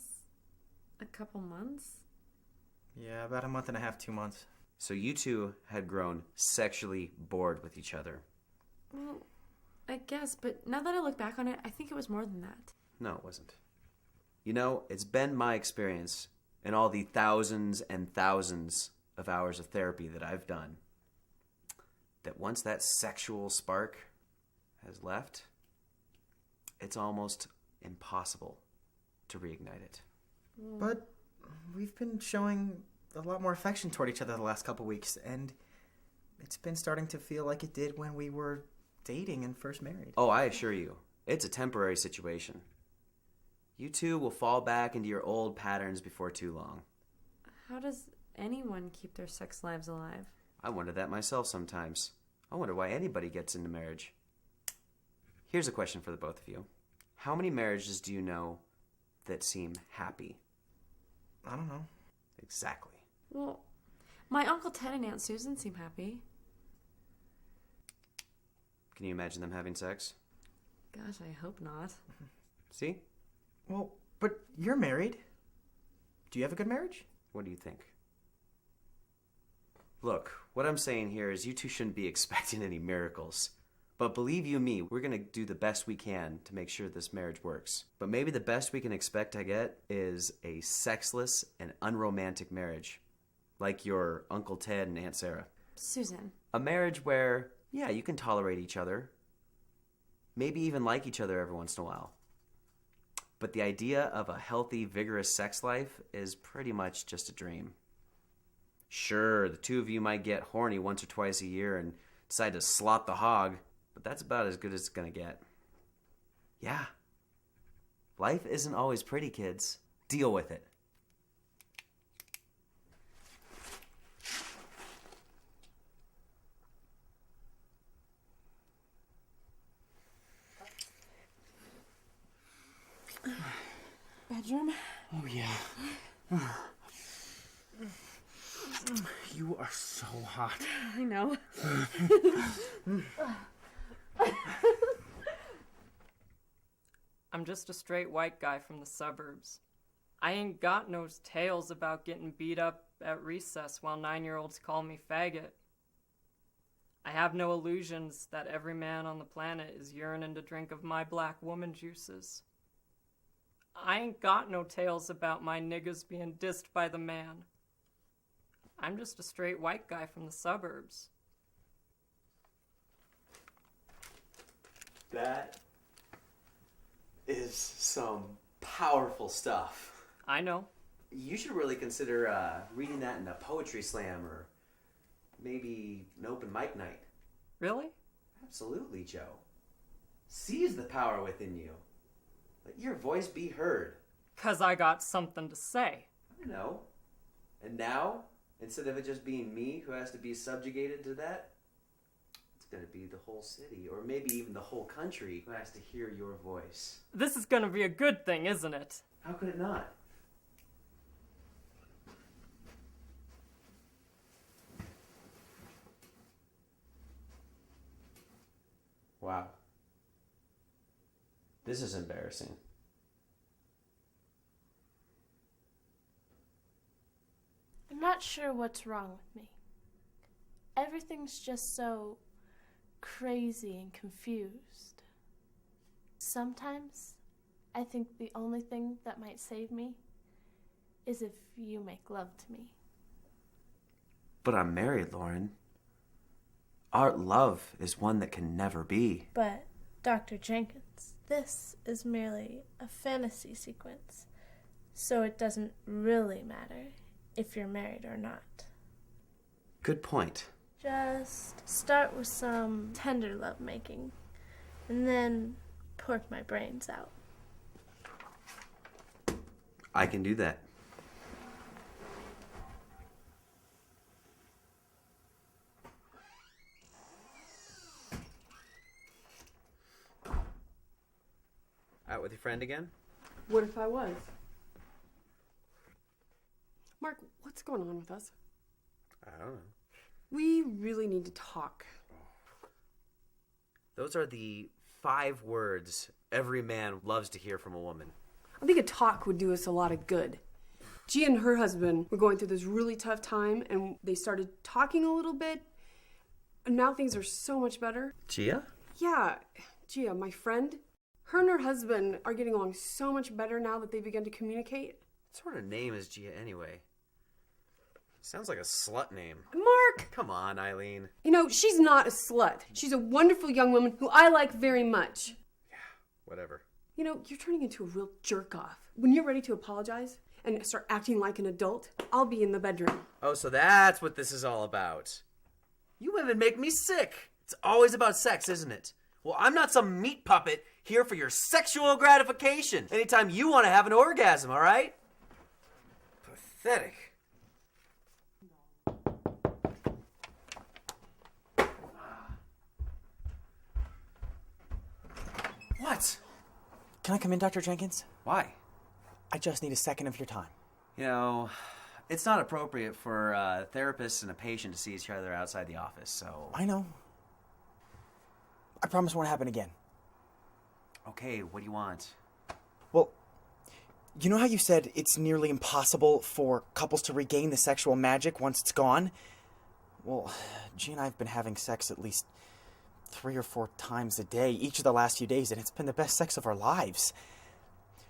a couple months. Yeah, about a month and a half, 2 months. So you two had grown sexually bored with each other. Well, I guess, but now that I look back on it, I think it was more than that. No, it wasn't. You know, it's been my experience in all the thousands and thousands of hours of therapy that I've done that once that sexual spark has left, it's almost impossible to reignite it. But we've been showing a lot more affection toward each other the last couple weeks, and it's been starting to feel like it did when we were dating and first married. Oh, I assure you, it's a temporary situation. You two will fall back into your old patterns before too long. How does anyone keep their sex lives alive? I wonder that myself sometimes. I wonder why anybody gets into marriage. Here's a question for the both of you. How many marriages do you know that seem happy? I don't know. Exactly. Well, my Uncle Ted and Aunt Susan seem happy. Can you imagine them having sex? Gosh, I hope not. See? Well, but you're married. Do you have a good marriage? What do you think? Look, what I'm saying here is you two shouldn't be expecting any miracles. But believe you me, we're going to do the best we can to make sure this marriage works. But maybe the best we can expect to get is a sexless and unromantic marriage. like your Uncle Ted and Aunt Sarah. Susan. A marriage where, yeah, you can tolerate each other, maybe even like each other every once in a while. But the idea of a healthy, vigorous sex life is pretty much just a dream. Sure, the two of you might get horny once or twice a year and decide to slot the hog, but that's about as good as it's gonna get. Yeah. Life isn't always pretty, kids. Deal with it. Bedroom? Oh, yeah. You are so hot. I know. I'm just a straight white guy from the suburbs. I ain't got no tales about getting beat up at recess while 9-year-olds call me faggot. I have no illusions that every man on the planet is yearning to drink of my black woman juices. I ain't got no tales about my niggas being dissed by the man. I'm just a straight white guy from the suburbs. That is some powerful stuff. I know. You should really consider reading that in a poetry slam or maybe an open mic night. Really? Absolutely, Joe. Seize the power within you. Let your voice be heard. 'Cause I got something to say. I know. And now, instead of it just being me who has to be subjugated to that, it's going to be the whole city, or maybe even the whole country, who has to hear your voice. This is gonna be a good thing, isn't it? How could it not? Wow. This is embarrassing. I'm not sure what's wrong with me. Everything's just so crazy and confused. Sometimes I think the only thing that might save me is if you make love to me. But I'm married, Lauren. Our love is one that can never be. But, Dr. Jenkins, this is merely a fantasy sequence, so it doesn't really matter if you're married or not. Good point. Just start with some tender lovemaking, and then pork my brains out. I can do that. Out with your friend again? What if I was? Mark, what's going on with us? I don't know. We really need to talk. Those are the 5 words every man loves to hear from a woman. I think a talk would do us a lot of good. Gia and her husband were going through this really tough time, and they started talking a little bit, and now things are so much better. Gia? Yeah, Gia, my friend. Her and her husband are getting along so much better now that they began to communicate. What sort of name is Gia anyway? Sounds like a slut name. Mark! Come on, Eileen. You know, she's not a slut. She's a wonderful young woman who I like very much. Yeah, whatever. You know, you're turning into a real jerk-off. When you're ready to apologize and start acting like an adult, I'll be in the bedroom. Oh, so that's what this is all about. You women make me sick. It's always about sex, isn't it? Well, I'm not some meat puppet here for your sexual gratification anytime you want to have an orgasm, all right? Pathetic. What? Can I come in, Dr. Jenkins? Why? I just need a second of your time. You know, it's not appropriate for a therapist and a patient to see each other outside the office, so... I know. I promise it won't happen again. Okay, what do you want? Well, you know how you said it's nearly impossible for couples to regain the sexual magic once it's gone? Well, G and I have been having sex at least 3 or 4 times a day each of the last few days, and it's been the best sex of our lives.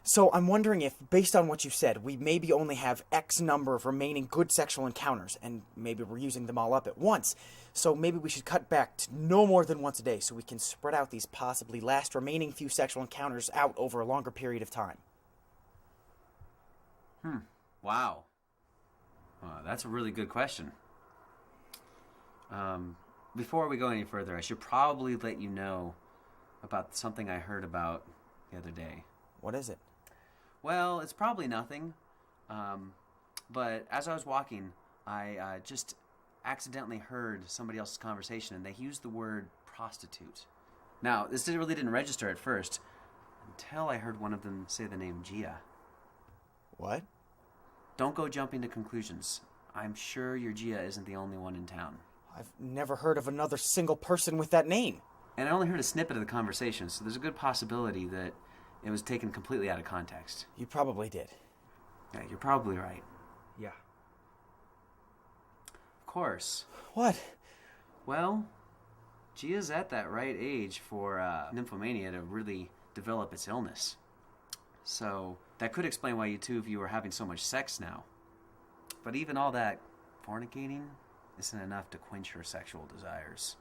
So I'm wondering if, based on what you said, we maybe only have X number of remaining good sexual encounters, and maybe we're using them all up at once. So maybe we should cut back to no more than once a day so we can spread out these possibly last remaining few sexual encounters out over a longer period of time. Wow. That's a really good question. Before we go any further, I should probably let you know about something I heard about the other day. What is it? Well, it's probably nothing. But as I was walking, I just accidentally heard somebody else's conversation, and they used the word prostitute. Now, this really didn't register at first until I heard one of them say the name Gia. What? Don't go jumping to conclusions. I'm sure your Gia isn't the only one in town. I've never heard of another single person with that name. And I only heard a snippet of the conversation, so there's a good possibility that it was taken completely out of context. You probably did. Yeah, you're probably right. Yeah. Of course. What? Well, Gia's at that right age for nymphomania to really develop its illness. So that could explain why you two of you are having so much sex now. But even all that fornicating isn't enough to quench her sexual desires.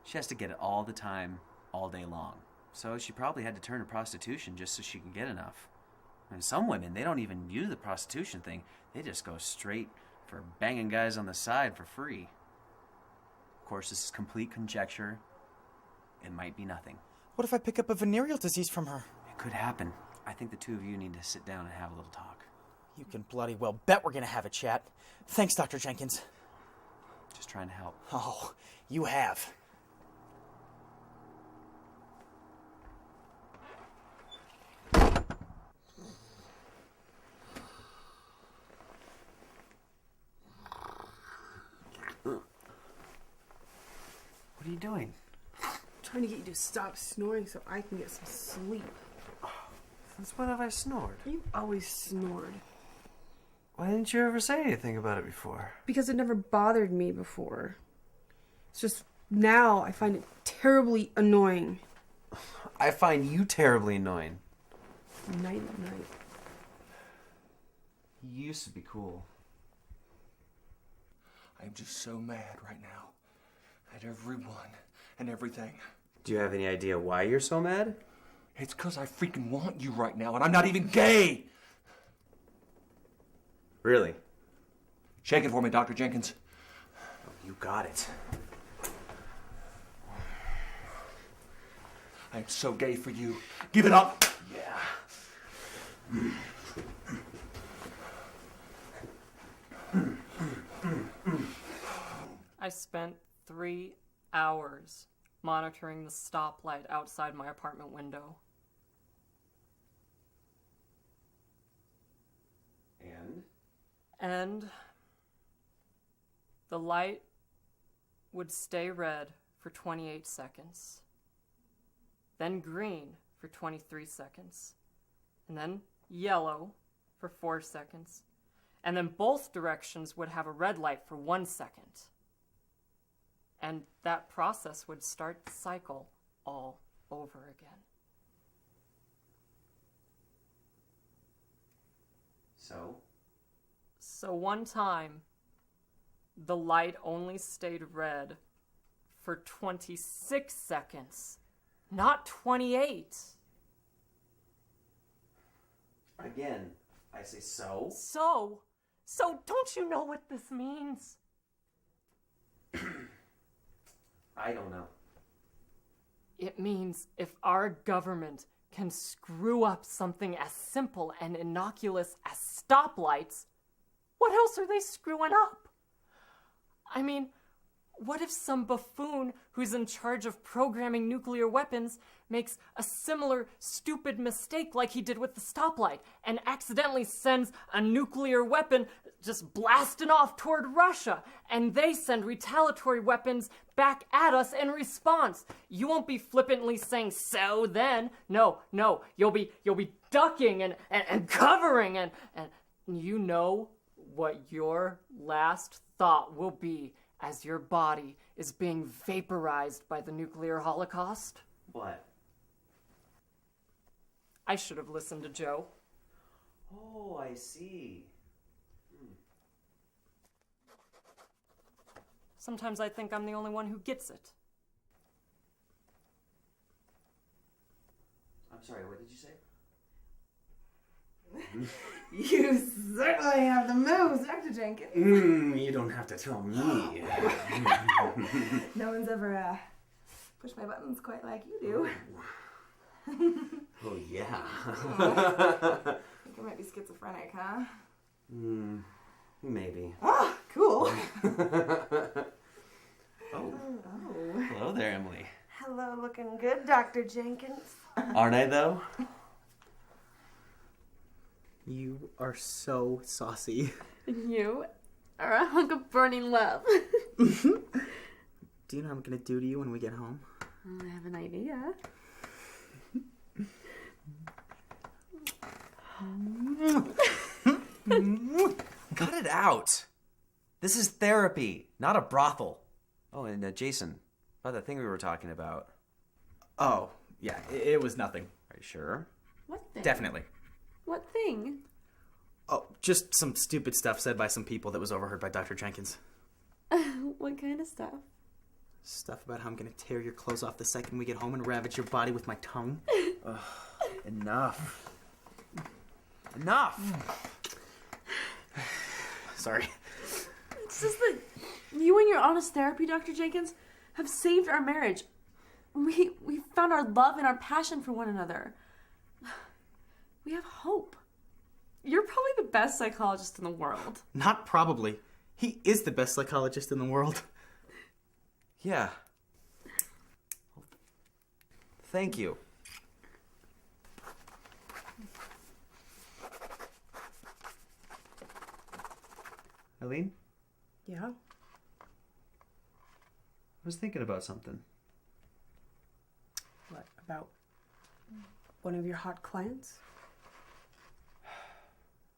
She has to get it all the time, all day long. So she probably had to turn to prostitution just so she can get enough. And some women, they don't even use the prostitution thing. They just go straight for banging guys on the side for free. Of course, this is complete conjecture. It might be nothing. What if I pick up a venereal disease from her? It could happen. I think the two of you need to sit down and have a little talk. You can bloody well bet we're gonna have a chat. Thanks, Dr. Jenkins. Just trying to help. Oh, you have. What are you doing? Trying to get you to stop snoring so I can get some sleep. Since when have I snored? You always snored. Why didn't you ever say anything about it before? Because it never bothered me before. It's just now I find it terribly annoying. I find you terribly annoying. Night. You used to be cool. I'm just so mad right now. At everyone and everything. Do you have any idea why you're so mad? It's because I freaking want you right now, and I'm not even gay! Really? Shake it for me, Dr. Jenkins. Oh, you got it. I'm so gay for you. Give it up! Yeah. I spent 3 hours monitoring the stoplight outside my apartment window. And the light would stay red for 28 seconds, then green for 23 seconds, and then yellow for 4 seconds, and then both directions would have a red light for 1 second. And that process would start the cycle all over again. So one time, the light only stayed red for 26 seconds, not 28. Again, I say so. So don't you know what this means? I don't know. It means if our government can screw up something as simple and innocuous as stoplights, what else are they screwing up? I mean, what if some buffoon who's in charge of programming nuclear weapons makes a similar stupid mistake like he did with the stoplight and accidentally sends a nuclear weapon just blasting off toward Russia, and they send retaliatory weapons back at us in response? You won't be flippantly saying, "So then." No, you'll be ducking and covering and you know what your last thought will be as your body is being vaporized by the nuclear holocaust? What? I should have listened to Joe. Oh, I see. Sometimes I think I'm the only one who gets it. I'm sorry, what did you say? You certainly have the moves, Dr. Jenkins. You don't have to tell me. No one's ever pushed my buttons quite like you do. Oh, yeah. I think I might be schizophrenic, huh? Maybe. Oh, cool. Oh. Hello there, Emily. Hello, looking good, Dr. Jenkins. Aren't I, though? You are so saucy. You are a hunk of burning love. Do you know what I'm gonna do to you when we get home? I have an idea. Cut it out. This is therapy, not a brothel. Oh, and Jason, about that thing we were talking about. Oh, yeah, it was nothing. Are you sure? What thing? Definitely. What thing? Oh, just some stupid stuff said by some people that was overheard by Dr. Jenkins. What kind of stuff? Stuff about how I'm gonna tear your clothes off the second we get home and ravage your body with my tongue. Ugh, enough. Enough! Sorry. It's just that you and your honest therapy, Dr. Jenkins, have saved our marriage. We found our love and our passion for one another. We have hope. You're probably the best psychologist in the world. Not probably. He is the best psychologist in the world. Yeah. Thank you. Eileen? Yeah? I was thinking about something. What, about one of your hot clients?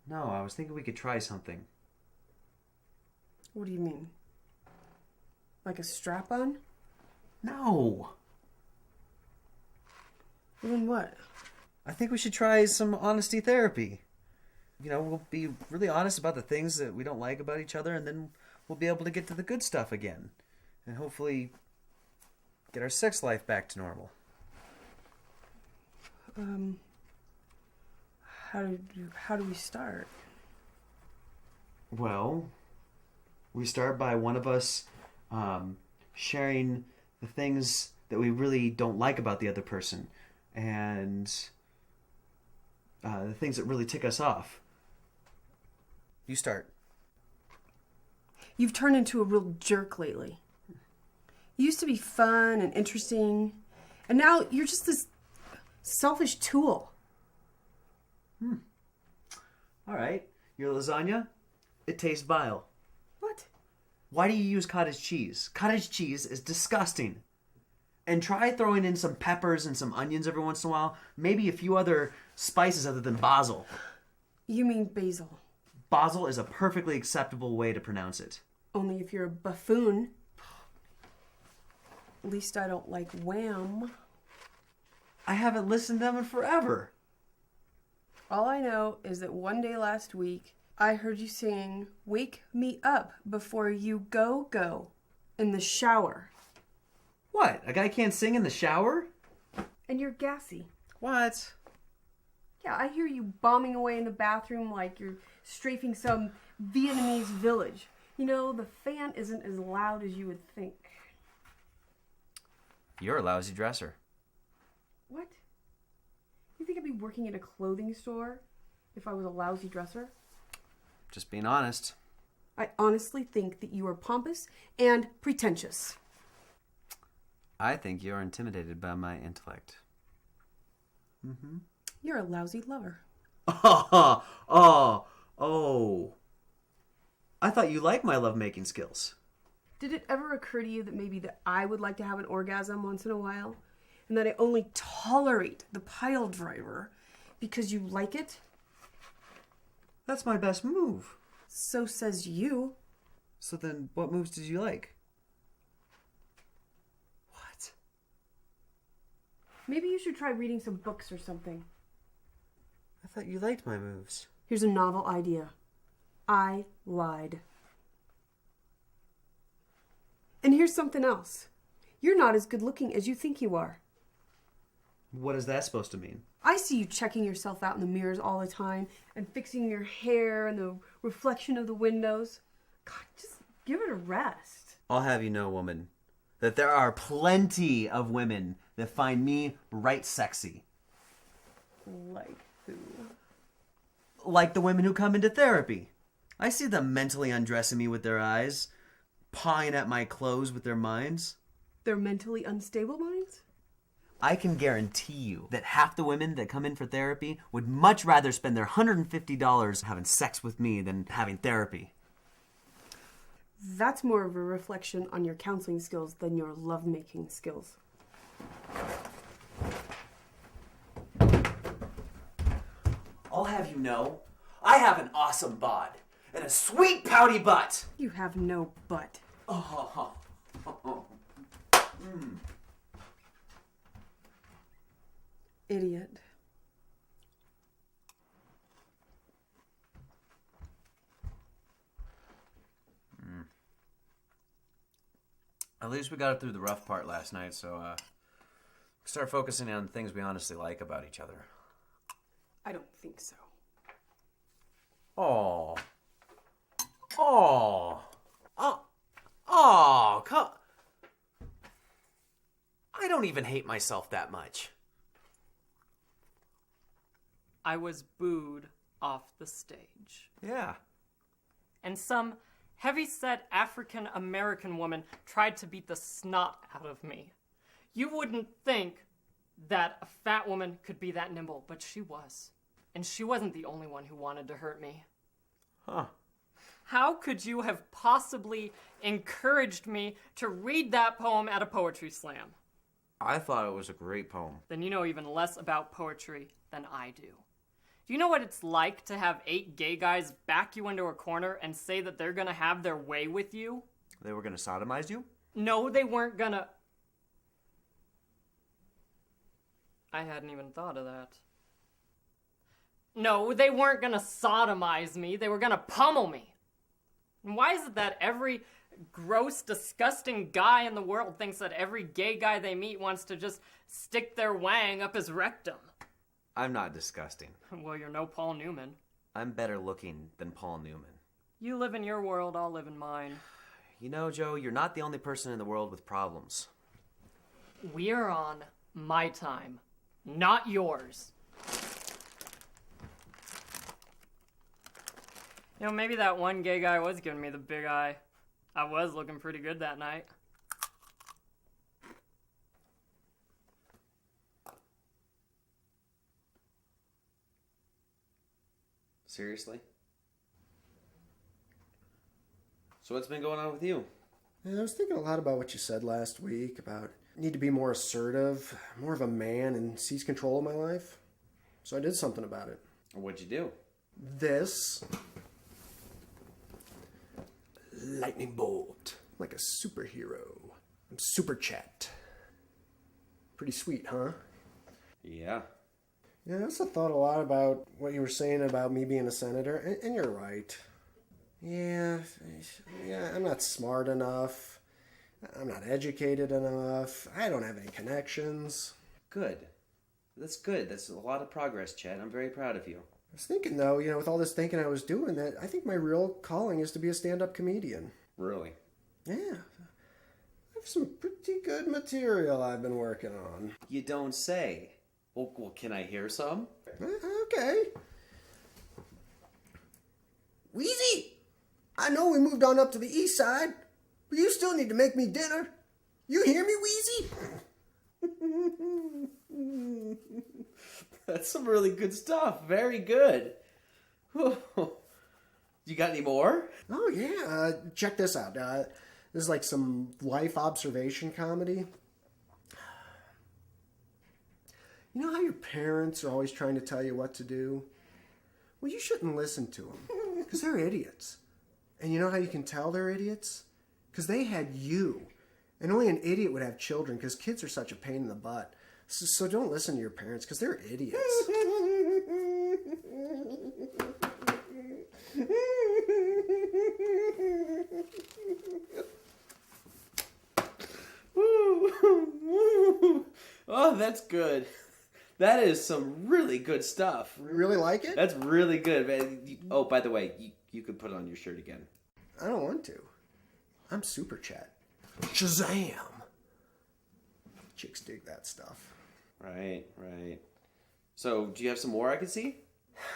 No, I was thinking we could try something. What do you mean? Like a strap-on? No! Well, then what? I think we should try some honesty therapy. You know, we'll be really honest about the things that we don't like about each other, and then we'll be able to get to the good stuff again. And hopefully get our sex life back to normal. How do we start? Well, we start by one of us sharing the things that we really don't like about the other person, and the things that really tick us off. You start. You've turned into a real jerk lately. You used to be fun and interesting, and now you're just this selfish tool. All right. Your lasagna, it tastes vile. What? Why do you use cottage cheese? Cottage cheese is disgusting. And try throwing in some peppers and some onions every once in a while. Maybe a few other spices other than basil. You mean basil. Basil is a perfectly acceptable way to pronounce it. Only if you're a buffoon. At least I don't like Wham. I haven't listened to them in forever. All I know is that one day last week, I heard you sing Wake Me Up Before You Go Go in the shower. What? A guy can't sing in the shower? And you're gassy. What? Yeah, I hear you bombing away in the bathroom like you're strafing some Vietnamese village. You know, the fan isn't as loud as you would think. You're a lousy dresser. What? You think I'd be working at a clothing store if I was a lousy dresser? Just being honest. I honestly think that you are pompous and pretentious. I think you're intimidated by my intellect. Mm-hmm. You're a lousy lover. Oh. I thought you liked my lovemaking skills. Did it ever occur to you that maybe that I would like to have an orgasm once in a while? And that I only tolerate the pile driver because you like it? That's my best move. So says you. So then, what moves did you like? What? Maybe you should try reading some books or something. I thought you liked my moves. Here's a novel idea. I lied. And here's something else. You're not as good looking as you think you are. What is that supposed to mean? I see you checking yourself out in the mirrors all the time and fixing your hair and the reflection of the windows. God, just give it a rest. I'll have you know, woman, that there are plenty of women that find me right sexy. Like who? Like the women who come into therapy. I see them mentally undressing me with their eyes, pawing at my clothes with their minds. They're mentally unstable minds? I can guarantee you that half the women that come in for therapy would much rather spend their $150 having sex with me than having therapy. That's more of a reflection on your counseling skills than your lovemaking skills. I'll have you know, I have an awesome bod and a sweet pouty butt. You have no butt. Idiot. At least we got it through the rough part last night, so start focusing on things we honestly like about each other. I don't think so. Oh, come. I don't even hate myself that much. I was booed off the stage. Yeah. And some heavy-set African-American woman tried to beat the snot out of me. You wouldn't think that a fat woman could be that nimble, but she was. And she wasn't the only one who wanted to hurt me. Huh. How could you have possibly encouraged me to read that poem at a poetry slam? I thought it was a great poem. Then you know even less about poetry than I do. Do you know what it's like to have 8 gay guys back you into a corner and say that they're gonna have their way with you? They were gonna sodomize you? No, they weren't gonna... I hadn't even thought of that. No, they weren't gonna sodomize me. They were gonna pummel me. And why is it that every gross, disgusting guy in the world thinks that every gay guy they meet wants to just stick their wang up his rectum? I'm not disgusting. Well, you're no Paul Newman. I'm better looking than Paul Newman. You live in your world, I'll live in mine. You know, Joe, you're not the only person in the world with problems. We're on my time, not yours. You know, maybe that one gay guy was giving me the big eye. I was looking pretty good that night. Seriously? So what's been going on with you? Yeah, I was thinking a lot about what you said last week about need to be more assertive, more of a man, and seize control of my life. So I did something about it. What'd you do? This lightning bolt, like a superhero. I'm super chat. Pretty sweet, huh? Yeah. Yeah, I also thought a lot about what you were saying about me being a senator, and you're right. Yeah, I'm not smart enough. I'm not educated enough. I don't have any connections. Good. That's good. That's a lot of progress, Chad. I'm very proud of you. I was thinking, though, with all this thinking I was doing, that I think my real calling is to be a stand-up comedian. Really? Yeah. I have some pretty good material I've been working on. You don't say. Well, can I hear some? Okay. Wheezy! I know we moved on up to the east side, but you still need to make me dinner. You hear me, Wheezy? That's some really good stuff. Very good. You got any more? Oh, yeah. Check this out. This is like some life observation comedy. You know how your parents are always trying to tell you what to do? Well, you shouldn't listen to them, because they're idiots. And you know how you can tell they're idiots? Because they had you. And only an idiot would have children, because kids are such a pain in the butt. So don't listen to your parents, because they're idiots. Oh, that's good. That is some really good stuff. You really like it? That's really good, man. Oh, by the way, you could put on your shirt again. I don't want to. I'm Super Chat. Shazam! Chicks dig that stuff. Right. So, do you have some more I could see?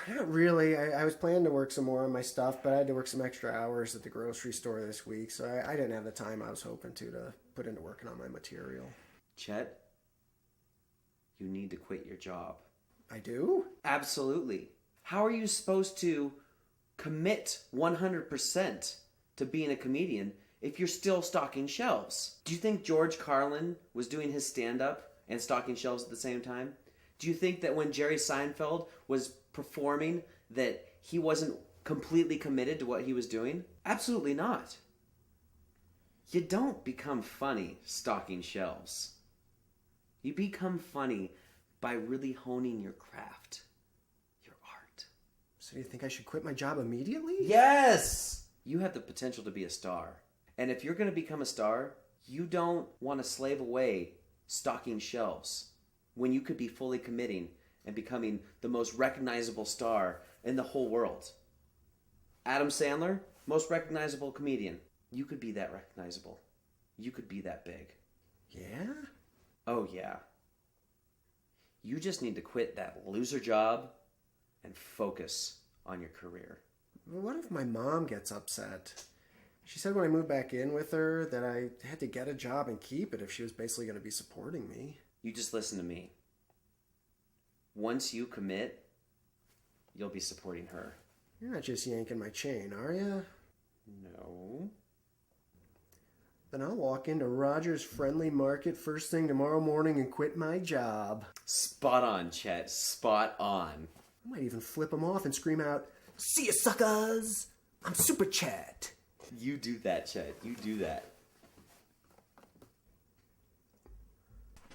Not really. I was planning to work some more on my stuff, but I had to work some extra hours at the grocery store this week, so I didn't have the time I was hoping to put into working on my material. Chet, you need to quit your job. I do? Absolutely. How are you supposed to commit 100% to being a comedian if you're still stocking shelves? Do you think George Carlin was doing his stand-up and stocking shelves at the same time? Do you think that when Jerry Seinfeld was performing that he wasn't completely committed to what he was doing? Absolutely not. You don't become funny stocking shelves. You become funny by really honing your craft, your art. So you think I should quit my job immediately? Yes! You have the potential to be a star. And if you're going to become a star, you don't want to slave away stocking shelves when you could be fully committing and becoming the most recognizable star in the whole world. Adam Sandler, most recognizable comedian. You could be that recognizable. You could be that big. Yeah? Oh, yeah. You just need to quit that loser job and focus on your career. Well, what if my mom gets upset? She said when I moved back in with her that I had to get a job and keep it if she was basically going to be supporting me. You just listen to me. Once you commit, you'll be supporting her. You're not just yanking my chain, are you? No. Then I'll walk into Rogers Friendly Market first thing tomorrow morning and quit my job. Spot on, Chet. Spot on. I might even flip them off and scream out, "See ya, suckers! I'm Super Chat." You do that, Chet. You do that.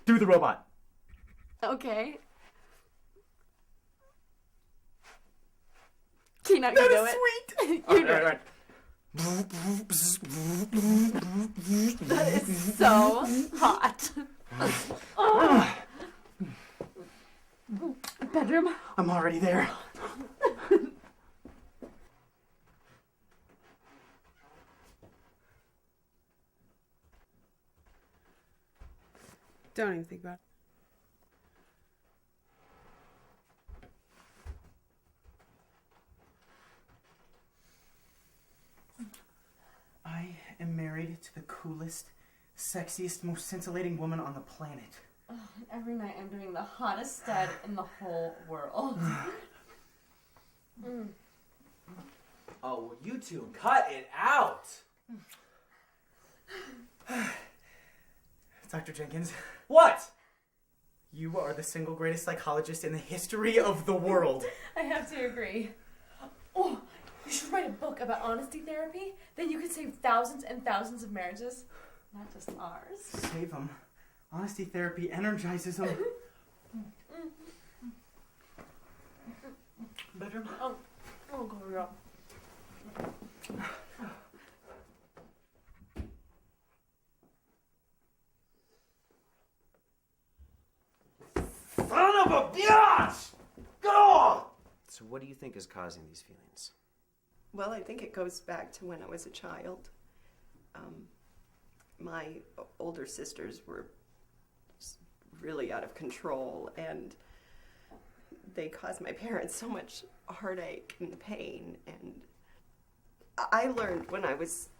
Do the robot. Okay. Tina, you do it. Sweet. You do it. That is so hot. Oh. Bedroom? I'm already there. Don't even think about it. I am married to the coolest, sexiest, most scintillating woman on the planet. Oh, every night I'm doing the hottest stud in the whole world. Oh, well, you two, cut it out! Dr. Jenkins. What? You are the single greatest psychologist in the history of the world. I have to agree. Oh, you should write a book about honesty therapy. Then you could save thousands and thousands of marriages. Not just ours. Save them. Honesty therapy energizes them. Bedroom? Oh, go real. Son of a bitch! Go! So what do you think is causing these feelings? Well, I think it goes back to when I was a child. My older sisters were really out of control, and they caused my parents so much heartache and pain. And I learned when I was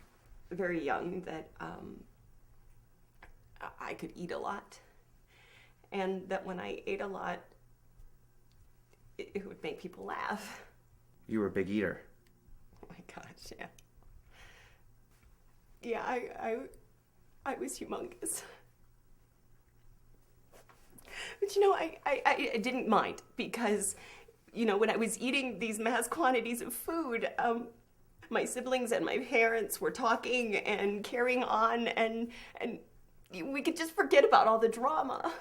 very young that I could eat a lot, and that when I ate a lot, it would make people laugh. You were a big eater. Oh my gosh, yeah. Yeah, I was humongous. But you know, I didn't mind because, you know, when I was eating these mass quantities of food, my siblings and my parents were talking and carrying on, and we could just forget about all the drama.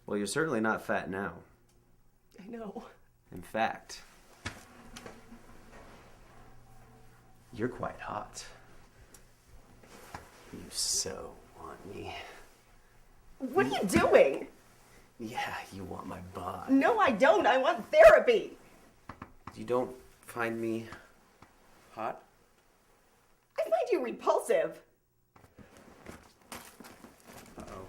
Well, you're certainly not fat now. I know. In fact, you're quite hot. You so want me. What are you doing? Yeah, you want my bod. No, I don't. I want therapy. You don't find me hot? I find you repulsive. Uh-oh.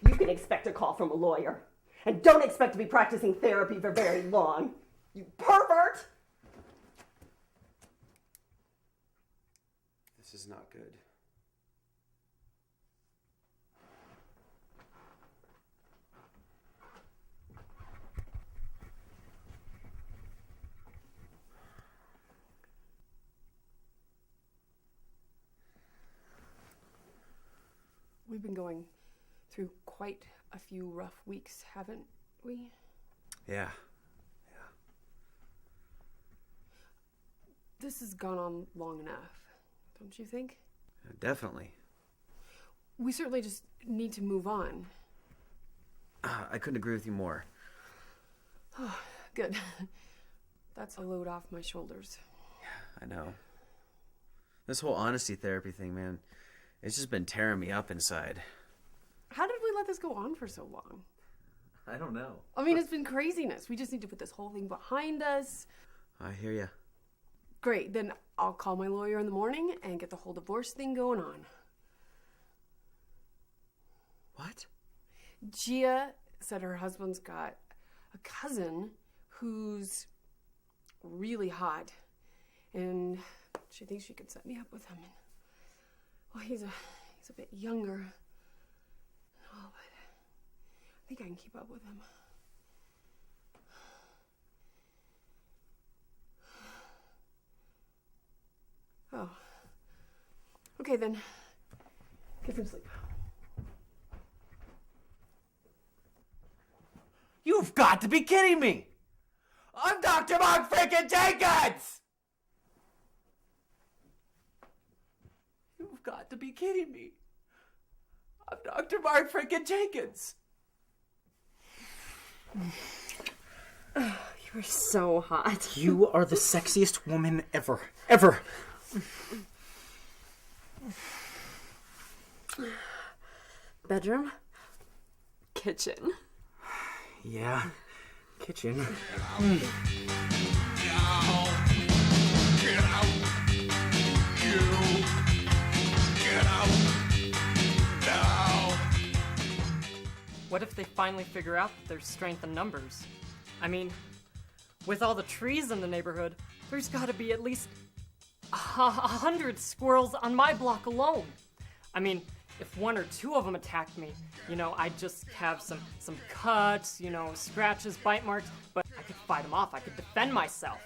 You can expect a call from a lawyer. And don't expect to be practicing therapy for very long. You pervert! This is not good. We've been going through quite a few rough weeks, haven't we? Yeah. This has gone on long enough, don't you think? Definitely. We certainly just need to move on. I couldn't agree with you more. Oh, good. That's a load off my shoulders. I know. This whole honesty therapy thing, man, it's just been tearing me up inside. How did we let this go on for so long? I don't know. I mean, it's been craziness. We just need to put this whole thing behind us. I hear ya. Great, then I'll call my lawyer in the morning and get the whole divorce thing going on. What? Gia said her husband's got a cousin who's really hot, and she thinks she could set me up with him. Well, he's a bit younger. Oh, but I think I can keep up with him. Oh. Okay, then. Get some sleep. You've got to be kidding me! I'm Dr. Mark freaking Jenkins! You've got to be kidding me. I'm Dr. Mark freaking Jenkins. You're so hot. You are the sexiest woman ever. Ever. Bedroom? Kitchen. Yeah. Kitchen. What if they finally figure out that there's strength in numbers? I mean, with all the trees in the neighborhood, there's gotta be at least 100 squirrels on my block alone. I mean, if one or two of them attacked me, I'd just have some cuts, scratches, bite marks, but I could fight them off, I could defend myself.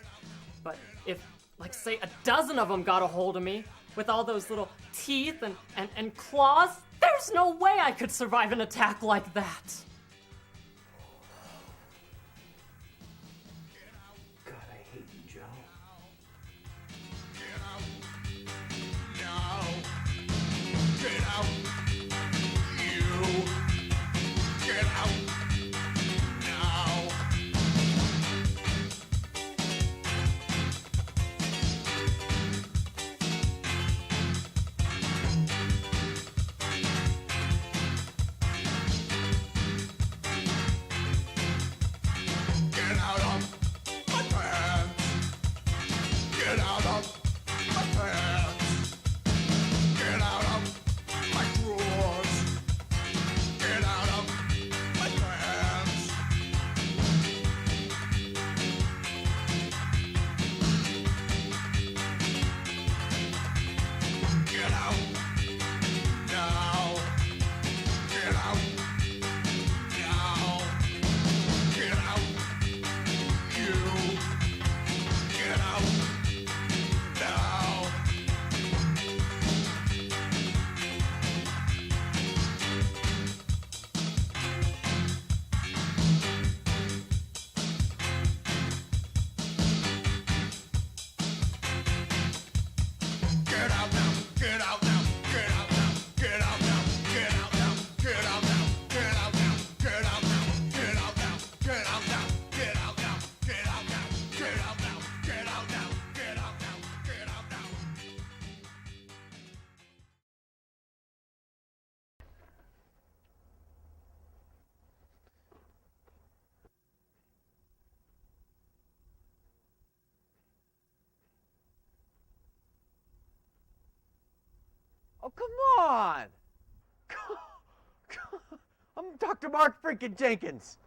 But if, like, say, a dozen of them got a hold of me, with all those little teeth and claws, there's no way I could survive an attack like that. God, I hate you, Joe. come on. I'm Dr. Mark freaking Jenkins.